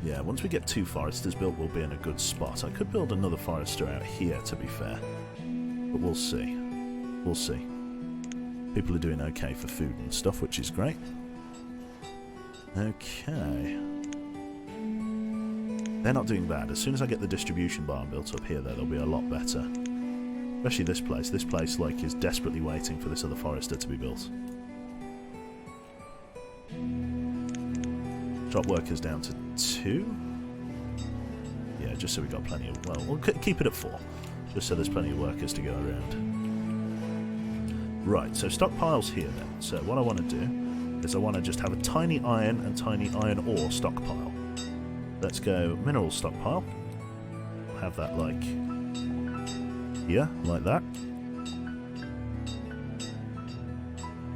Yeah, once we get 2 foresters built, we'll be in a good spot. I could build another forester out here, to be fair. But we'll see. We'll see. People are doing okay for food and stuff, which is great. Okay. They're not doing bad. As soon as I get the distribution barn built up here, though, they'll be a lot better. Especially this place. This place, like, is desperately waiting for this other forester to be built. Drop workers down to 2. Yeah, just so we got plenty of... Well, we'll keep it at 4. Just so there's plenty of workers to go around. Right, so stockpiles here then. So what I want to do is I want to just have a tiny iron and tiny iron ore stockpile. Let's go mineral stockpile. Have that like here, like that.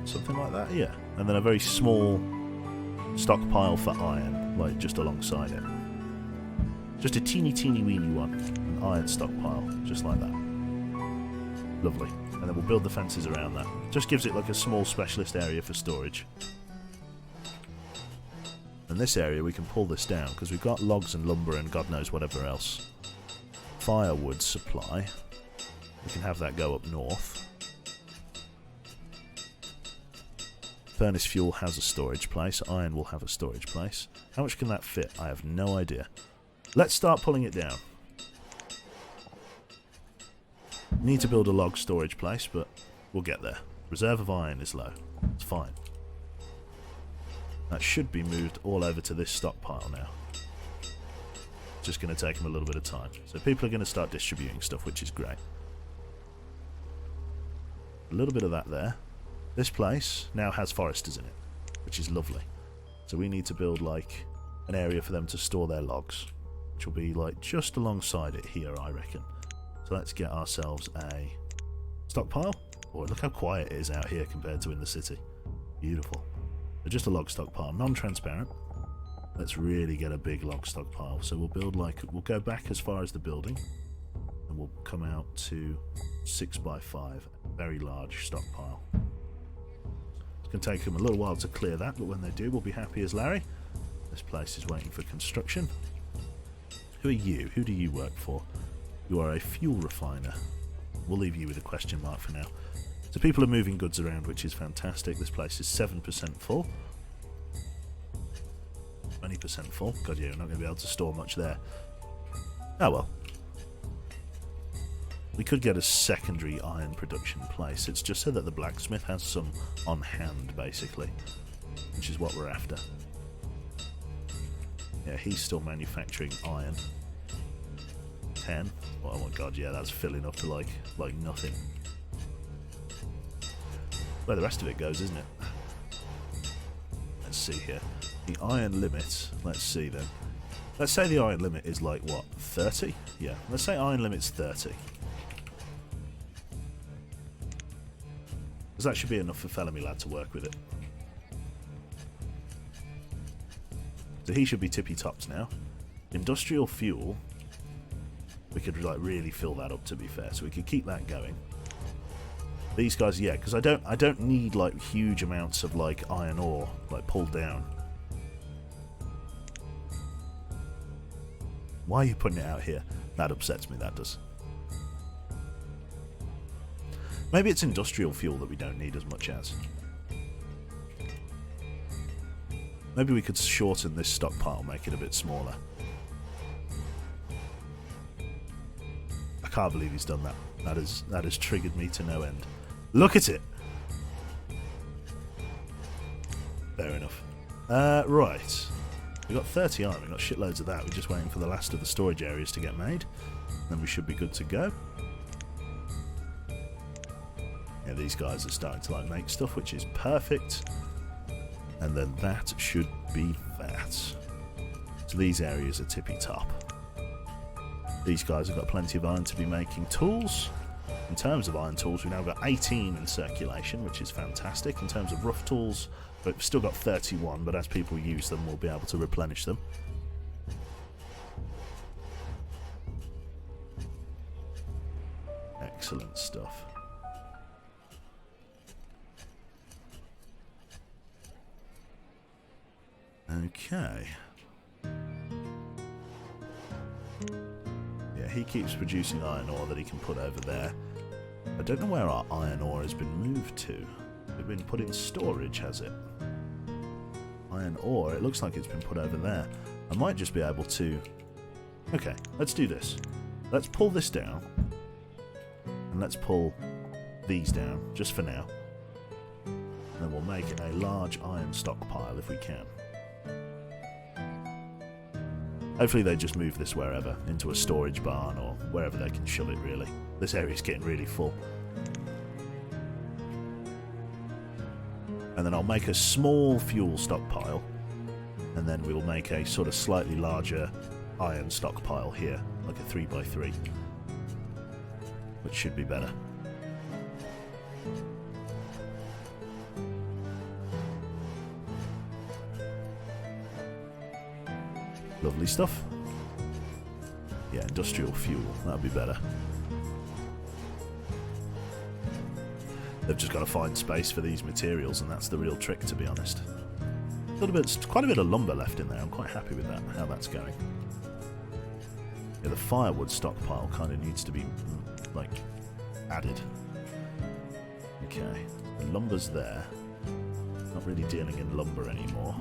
Something like that, yeah. And then a very small stockpile for iron, like just alongside it. Just a teeny weeny one. An iron stockpile, just like that. Lovely. And then we'll build the fences around that. Just gives it like a small specialist area for storage. And this area we can pull this down because we've got logs and lumber and God knows whatever else. Firewood supply. We can have that go up north. Furnace fuel has a storage place. Iron will have a storage place. How much can that fit? I have no idea. Let's start pulling it down. Need to build a log storage place, but we'll get there. Reserve of iron is low. It's fine. That should be moved all over to this stockpile now. Just going to take them a little bit of time. So people are going to start distributing stuff, which is great. A little bit of that there. This place now has foresters in it, which is lovely. So we need to build like an area for them to store their logs, which will be like just alongside it here, I reckon. So let's get ourselves a stockpile. Boy, look how quiet it is out here compared to in the city. Beautiful. So just a log stockpile, non-transparent. Let's really get a big log stockpile. So we'll build like, we'll go back as far as the building, and we'll come out to 6x5, very large stockpile. It's going to take them a little while to clear that, but when they do, we'll be happy as Larry. This place is waiting for construction. Who are you? Who do you work for? You are a fuel refiner. We'll leave you with a question mark for now. So people are moving goods around, which is fantastic. This place is 7% full. 20% full. God, yeah, we're not going to be able to store much there. Oh well. We could get a secondary iron production place. It's just so that the blacksmith has some on hand, basically. Which is what we're after. Yeah, he's still manufacturing iron. 10. Oh my god, yeah, that's filling up to like nothing. Where the rest of it goes, isn't it? Let's see here. The iron limit, let's see then. Let's say the iron limit is like, what, 30? Yeah, let's say iron limit's 30. Because that should be enough for Felamy Lad to work with it. So he should be tippy tops now. Industrial fuel. we could like really fill that up, to be fair. So we could keep that going. These guys, yeah, because I don't need like huge amounts of like iron ore like pulled down. Why are you putting it out here? That upsets me, that does. Maybe it's industrial fuel that we don't need as much as. Maybe we could shorten this stockpile, make it a bit smaller. I can't believe he's done that. That has triggered me to no end. Look at it! Fair enough. Right. We've got 30 iron, we've got shitloads of that. We're just waiting for the last of the storage areas to get made. Then we should be good to go. Yeah, these guys are starting to like make stuff, which is perfect. And then that should be that. So these areas are tippy top. These guys have got plenty of iron to be making tools. In terms of iron tools, we've now got 18 in circulation, which is fantastic. In terms of rough tools, we've still got 31, but as people use them, we'll be able to replenish them. Excellent stuff. Okay. Yeah, he keeps producing iron ore that he can put over there. I don't know where our iron ore has been moved to. It's been put in storage, has it? Iron ore, it looks like it's been put over there. I might just be able to... Okay, let's do this. Let's pull this down. And let's pull these down, just for now. And then we'll make a large iron stockpile if we can. Hopefully they just move this wherever, into a storage barn or wherever they can shove it, really. This area's getting really full. And then I'll make a small fuel stockpile, and then we'll make a sort of slightly larger iron stockpile here, like a 3x3, which should be better. Lovely stuff. Yeah, industrial fuel, that'd be better. They've just got to find space for these materials, and that's the real trick, to be honest. Quite a bit of lumber left in there. I'm quite happy with that, how that's going. Yeah, the firewood stockpile kind of needs to be, like, added. Okay, the lumber's there. Not really dealing in lumber anymore.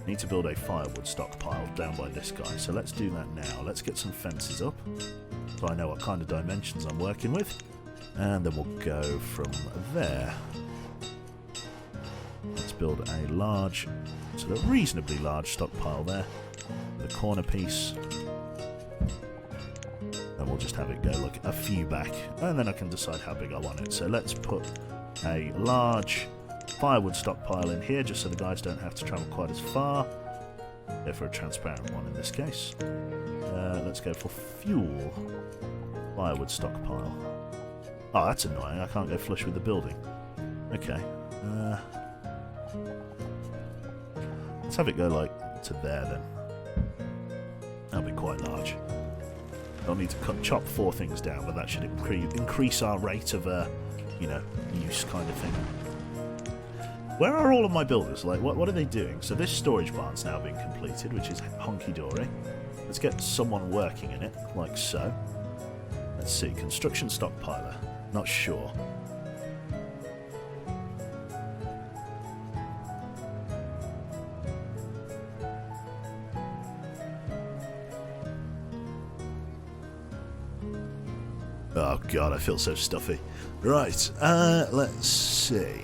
Need to build a firewood stockpile down by this guy, so let's do that now. Let's get some fences up, so I know what kind of dimensions I'm working with. And then we'll go from there. Let's build a large, sort of reasonably large stockpile there. The corner piece. And we'll just have it go like a few back. And then I can decide how big I want it. So let's put a large firewood stockpile in here, just so the guys don't have to travel quite as far. Go for a transparent one in this case. Let's go for fuel. Firewood stockpile. Oh, that's annoying. I can't go flush with the building. Okay. Let's have it go, like, to there, then. That'll be quite large. I'll need to chop 4 things down, but that should increase our rate of, you know, use kind of thing. Where are all of my builders? Like, what are they doing? So this storage barn's now being completed, which is honky-dory. Let's get someone working in it, like so. Let's see. Construction stockpiler. Not sure. Oh god, I feel so stuffy. Right, let's see.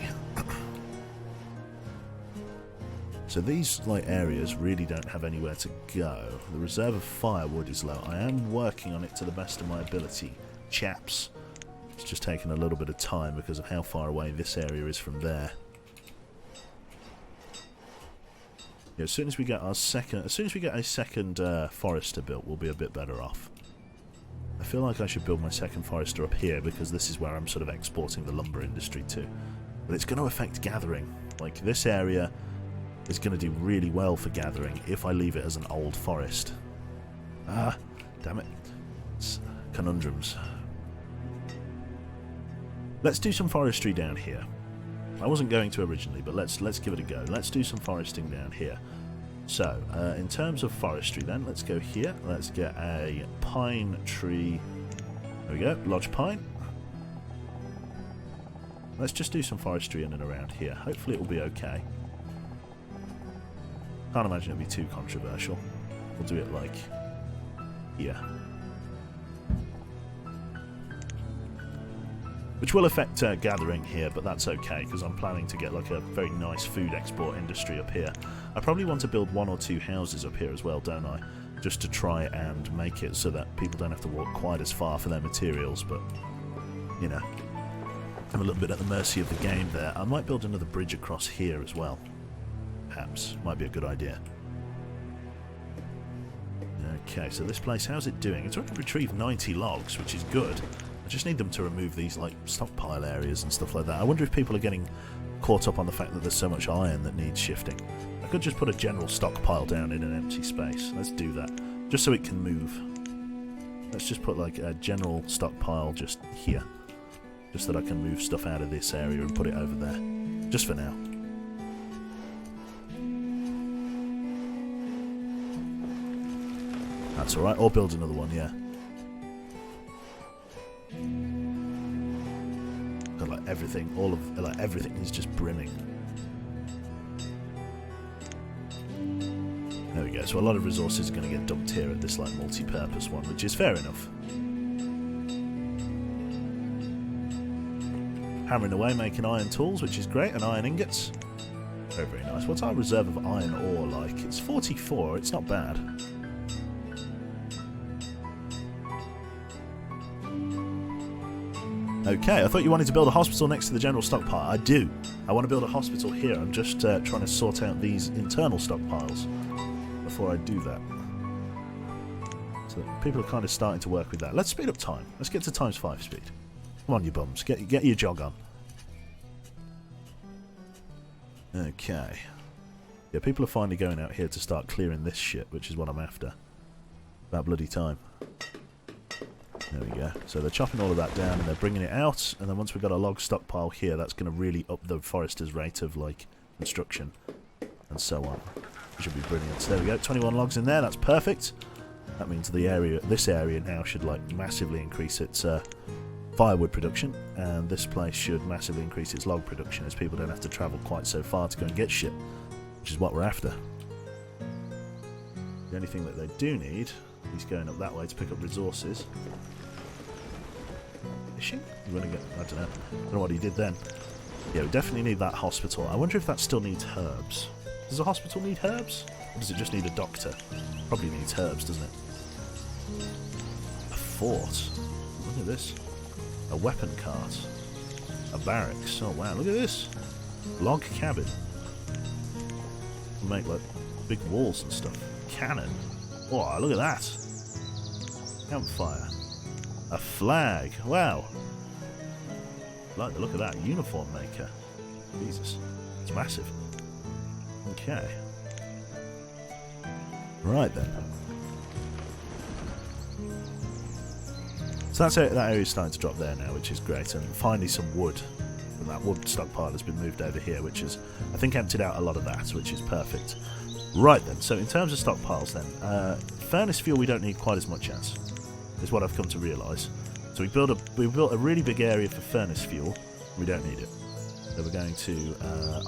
So these like areas really don't have anywhere to go. The reserve of firewood is low. I am working on it to the best of my ability, chaps. It's just taken a little bit of time because of how far away this area is from there. Yeah, as soon as we get a second forester built, we'll be a bit better off. I feel like I should build my second forester up here because this is where I'm sort of exporting the lumber industry to. But it's going to affect gathering. Like, this area is going to do really well for gathering if I leave it as an old forest. Ah, damn it. It's conundrums. Let's do some forestry down here. I wasn't going to originally, but let's give it a go. Let's do some foresting down here. So, in terms of forestry then, let's go here. Let's get a pine tree. There we go, lodge pine. Let's just do some forestry in and around here. Hopefully it will be okay. Can't imagine it'll be too controversial. We'll do it like here. Which will affect gathering here, but that's okay, because I'm planning to get like a very nice food export industry up here. I probably want to build 1 or 2 houses up here as well, don't I? Just to try and make it so that people don't have to walk quite as far for their materials, but, you know, I'm a little bit at the mercy of the game there. I might build another bridge across here as well. Perhaps. Might be a good idea. Okay, so this place, how's it doing? It's already retrieved 90 logs, which is good. I just need them to remove these like stockpile areas and stuff like that. I wonder if people are getting caught up on the fact that there's so much iron that needs shifting. I could just put a general stockpile down in an empty space. Let's do that. Just so it can move. Let's just put like a general stockpile just here. Just that I can move stuff out of this area and put it over there. Just for now. That's alright, or build another one, yeah. Got like everything, all of like everything is just brimming. There we go, so a lot of resources are going to get dumped here at this like multi-purpose one, which is fair enough. Hammering away, making iron tools, which is great, and iron ingots. Very, very nice. What's our reserve of iron ore like? It's 44, it's not bad. Okay, I thought you wanted to build a hospital next to the general stockpile. I do. I want to build a hospital here. I'm just trying to sort out these internal stockpiles before I do that. So people are kind of starting to work with that. Let's speed up time. Let's get to ×5 speed. Come on, you bums. Get your jog on. Okay. Yeah, people are finally going out here to start clearing this shit, which is what I'm after. About bloody time. There we go. So they're chopping all of that down and they're bringing it out, and then once we've got a log stockpile here, that's going to really up the forester's rate of like construction and so on. It should be brilliant. So there we go, 21 logs in there, that's perfect. That means this area now should like massively increase its firewood production, and this place should massively increase its log production as people don't have to travel quite so far to go and get shit, which is what we're after. The only thing that they do need, he's going up that way to pick up resources. Fishing? You're gonna get, I don't know what he did then. Yeah, we definitely need that hospital. I wonder if that still needs herbs. Does a hospital need herbs? Or does it just need a doctor? Probably needs herbs, doesn't it? A fort. Look at this. A weapon cart. A barracks. Oh wow, look at this. Log cabin. Make like big walls and stuff. Cannon. Oh, look at that. Campfire. A flag. Wow. Like the look of that. Uniform maker. Jesus. It's massive. Okay. Right then. So that's it. That area's starting to drop there now, which is great. And finally some wood. And that wood stockpile has been moved over here, which is, I think, emptied out a lot of that, which is perfect. Right then, so in terms of stockpiles then, furnace fuel we don't need quite as much as, is what I've come to realise. So we built a really big area for furnace fuel, we don't need it. So we're going to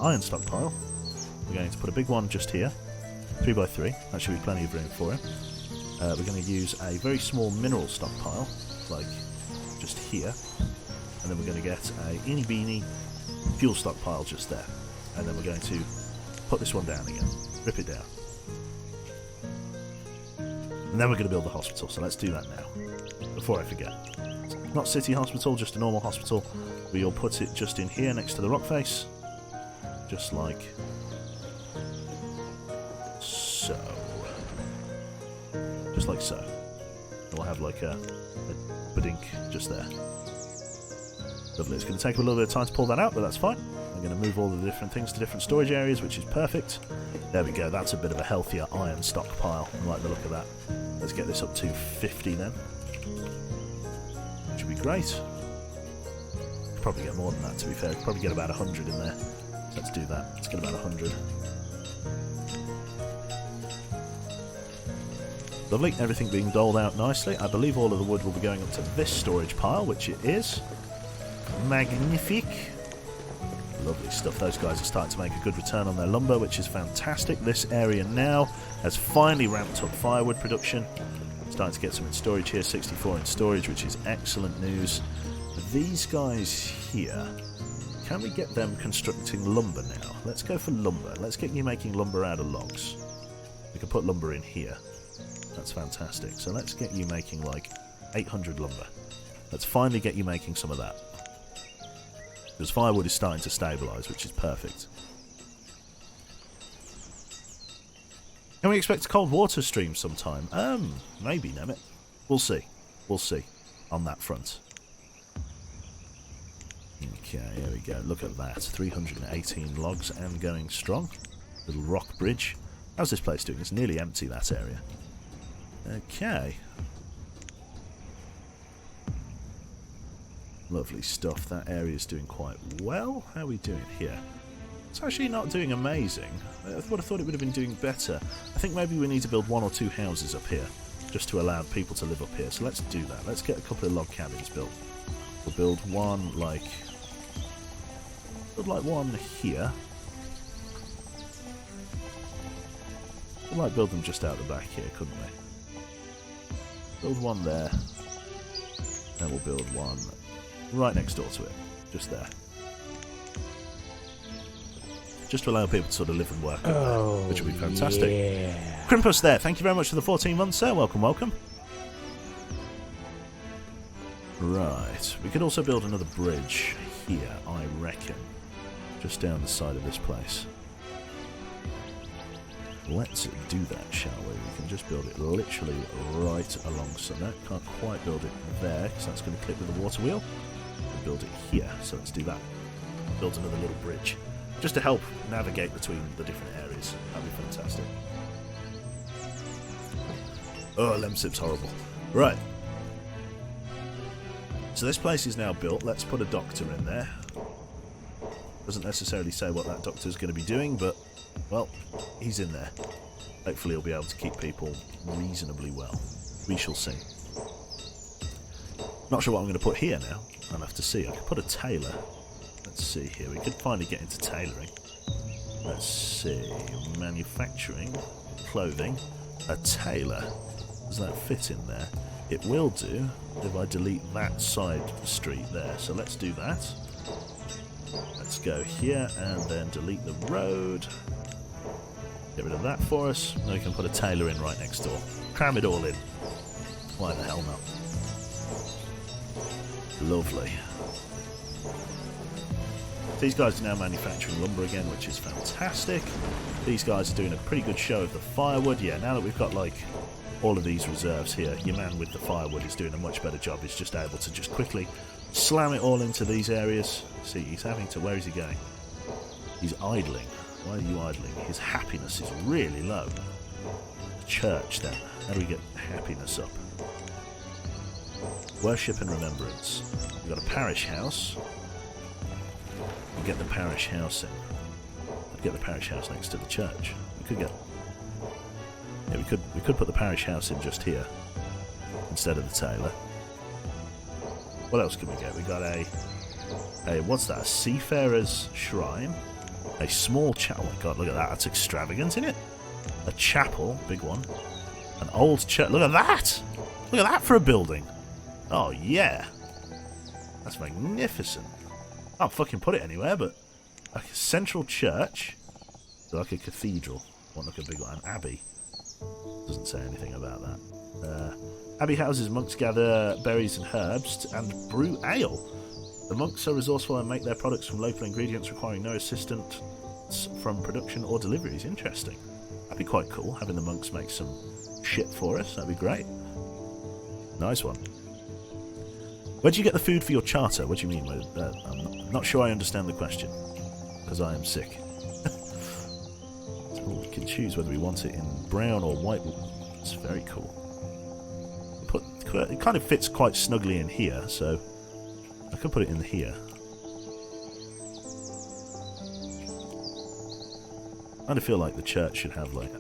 iron stockpile, we're going to put a big one just here, 3x3, that should be plenty of room for it. We're going to use a very small mineral stockpile, like just here, and then we're going to get a eeny beeny fuel stockpile just there. And then we're going to put this one down again. Rip it down. And then we're going to build the hospital, so let's do that now. Before I forget. Not city hospital, just a normal hospital. We'll put it just in here next to the rock face. Just like so. Just like so. And we'll have like a badink just there. Lovely. It's going to take a little bit of time to pull that out, but that's fine. I'm going to move all the different things to different storage areas, which is perfect. There we go. That's a bit of a healthier iron stockpile. I like the look of that. Let's get this up to 50 then. which would be great. Could probably get more than that, to be fair. Could probably get about 100 in there. Let's do that. Let's get about 100. Lovely. Everything being doled out nicely. I believe all of the wood will be going up to this storage pile, which it is. Magnifique. Lovely stuff. Those guys are starting to make a good return on their lumber, which is fantastic. This area now has finally ramped up firewood production. Starting to get some in storage here. 64 in storage, which is excellent news. These guys here, can we get them constructing lumber now? Let's go for lumber. Let's get you making lumber out of logs. We can put lumber in here. That's fantastic. So let's get you making like 800 lumber. Let's finally get you making some of that. Because firewood is starting to stabilise, which is perfect. Can we expect a cold water stream sometime? Maybe, Nemit. We'll see. We'll see on that front. Okay, here we go. Look at that. 318 logs and going strong. Little rock bridge. How's this place doing? It's nearly empty, that area. Okay. Lovely stuff. That area's doing quite well. How are we doing here? It's actually not doing amazing. I would have thought it would have been doing better. I think maybe we need to build 1 or 2 houses up here, just to allow people to live up here. So let's do that. Let's get a couple of log cabins built. We'll build one like one here. We might build them just out the back here, couldn't we? Build one there. Then we'll build one right next door to it. Just there. Just to allow people to sort of live and work up there, which would be fantastic. Yeah. Crimpus there, thank you very much for the 14 months, sir. Welcome, welcome. Right, we could also build another bridge here, I reckon. Just down the side of this place. Let's do that, shall we? We can just build it literally right alongside that. Can't quite build it there, because that's going to clip with the water wheel. We'll build it here, so let's do that. Build another little bridge, just to help navigate between the different areas. That'd be fantastic. Oh, Lemsip's horrible. Right. So this place is now built. Let's put a doctor in there. Doesn't necessarily say what that doctor's going to be doing, but, well, he's in there. Hopefully he'll be able to keep people reasonably well. We shall see. Not sure what I'm going to put here now. I'll have to see. I could put a tailor. Let's see here. We could finally get into tailoring. Let's see. Manufacturing. Clothing. A tailor. Does that fit in there? It will do if I delete that side street there. So let's do that. Let's go here and then delete the road. Get rid of that for us. Now we can put a tailor in right next door. Cram it all in. Why the hell not? Lovely. These guys are now manufacturing lumber again, which is fantastic. These guys are doing a pretty good show of the firewood. Yeah, now that we've got like all of these reserves here, your man with the firewood is doing a much better job. He's just able to just quickly slam it all into these areas. See, he's having to... Where is he going? He's idling. Why are you idling? His happiness is really low. Church, then. How do we get happiness up? Worship and remembrance. We've got a parish house. We'll get the parish house in. I'd get the parish house next to the church. We could get... Yeah, we could put the parish house in just here instead of the tailor. What else can we get? We got a what's that? A seafarer's shrine. A small chapel. Oh my god, look at that. That's extravagant, isn't it? A chapel, big one. An old church. Look at that! Look at that for a building. Oh yeah, that's magnificent. I can't fucking put it anywhere, but like a central church, like a cathedral. One like a big one. An abbey. Doesn't say anything about that. Abbey houses monks gather berries and herbs and brew ale. The monks are resourceful and make their products from local ingredients, requiring no assistance from production or deliveries. Interesting. That'd be quite cool, having the monks make some shit for us. That'd be great. Nice one. Where'd you get the food for your charter? What do you mean with that? I'm not sure I understand the question, because I am sick. So we can choose whether we want it in brown or white. It's very cool. it kind of fits quite snugly in here, so I could put it in here. I kind of feel like the church should have like...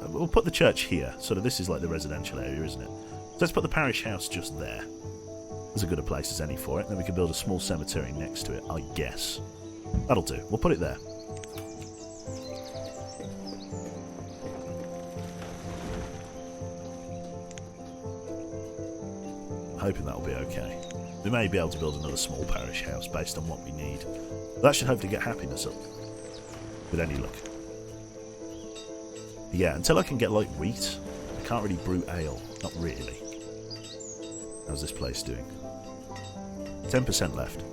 we'll put the church here, so that this is like the residential area, isn't it? So let's put the parish house just there. There's a good a place as any for it. Then we can build a small cemetery next to it, I guess. That'll do. We'll put it there. Hoping that'll be okay. We may be able to build another small parish house based on what we need. That should hopefully get happiness up. With any luck. Yeah, until I can get like wheat, I can't really brew ale. Not really. How's this place doing? 10% left.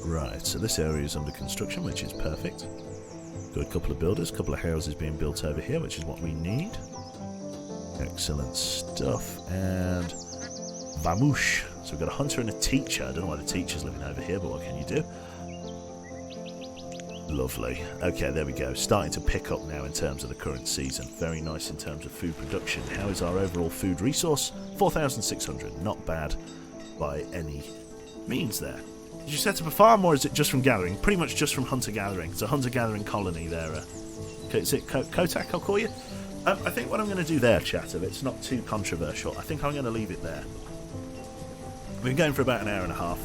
Right, so this area is under construction, which is perfect. Got a couple of builders, a couple of houses being built over here, which is what we need. Excellent stuff. And Vamoosh. So we've got a hunter and a teacher. I don't know why the teacher's living over here, but what can you do? Lovely. Okay, there we go. Starting to pick up now in terms of the current season. Very nice in terms of food production. How is our overall food resource? 4,600. Not bad by any means there. Did you set up a farm, or is it just from gathering? Pretty much just from hunter-gathering. It's a hunter-gathering colony there. Is it Kotak, I'll call you? I think what I'm going to do there, chat, if it's not too controversial, I think I'm going to leave it there. We've been going for about an hour and a half.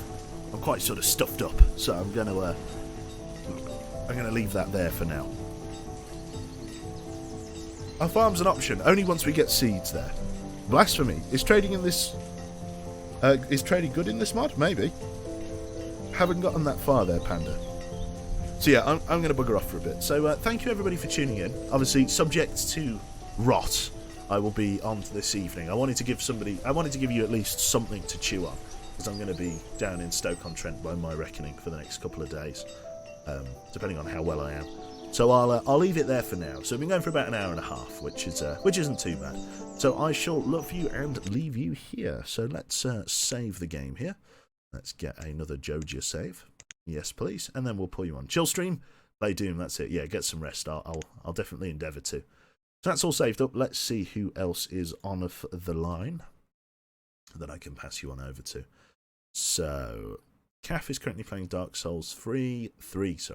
I'm quite sort of stuffed up, so I'm going to leave that there for now. Our farm's an option, only once we get seeds there. Blasphemy. Is trading in this... is trading good in this mod? Maybe. Haven't gotten that far there, Panda. So yeah, I'm going to bugger off for a bit. So thank you everybody for tuning in. Obviously, subject to rot, I will be on this evening. I wanted to give you at least something to chew on, because I'm going to be down in Stoke-on-Trent by my reckoning for the next couple of days, depending on how well I am. So I'll leave it there for now. So we've been going for about an hour and a half, which isn't too bad. So I shall love you and leave you here. So let's save the game here. Let's get another Joja save. Yes, please. And then we'll pull you on. Chill stream, play Doom, that's it. Yeah, get some rest. I'll definitely endeavour to. So that's all saved up. Let's see who else is on the line that I can pass you on over to. So, Caf is currently playing Dark Souls 3. Let's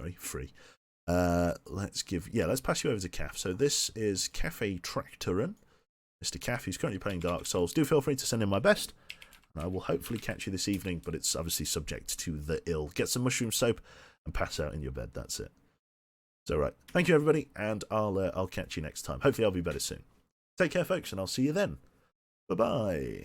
pass you over to Caf. So this is Cafe Tractoran. Mr. Caf, who's currently playing Dark Souls. Do feel free to send in my best. I will hopefully catch you this evening, but it's obviously subject to the ill. Get some mushroom soap and pass out in your bed. That's it. So, right. Thank you, everybody, and I'll catch you next time. Hopefully I'll be better soon. Take care, folks, and I'll see you then. Bye-bye.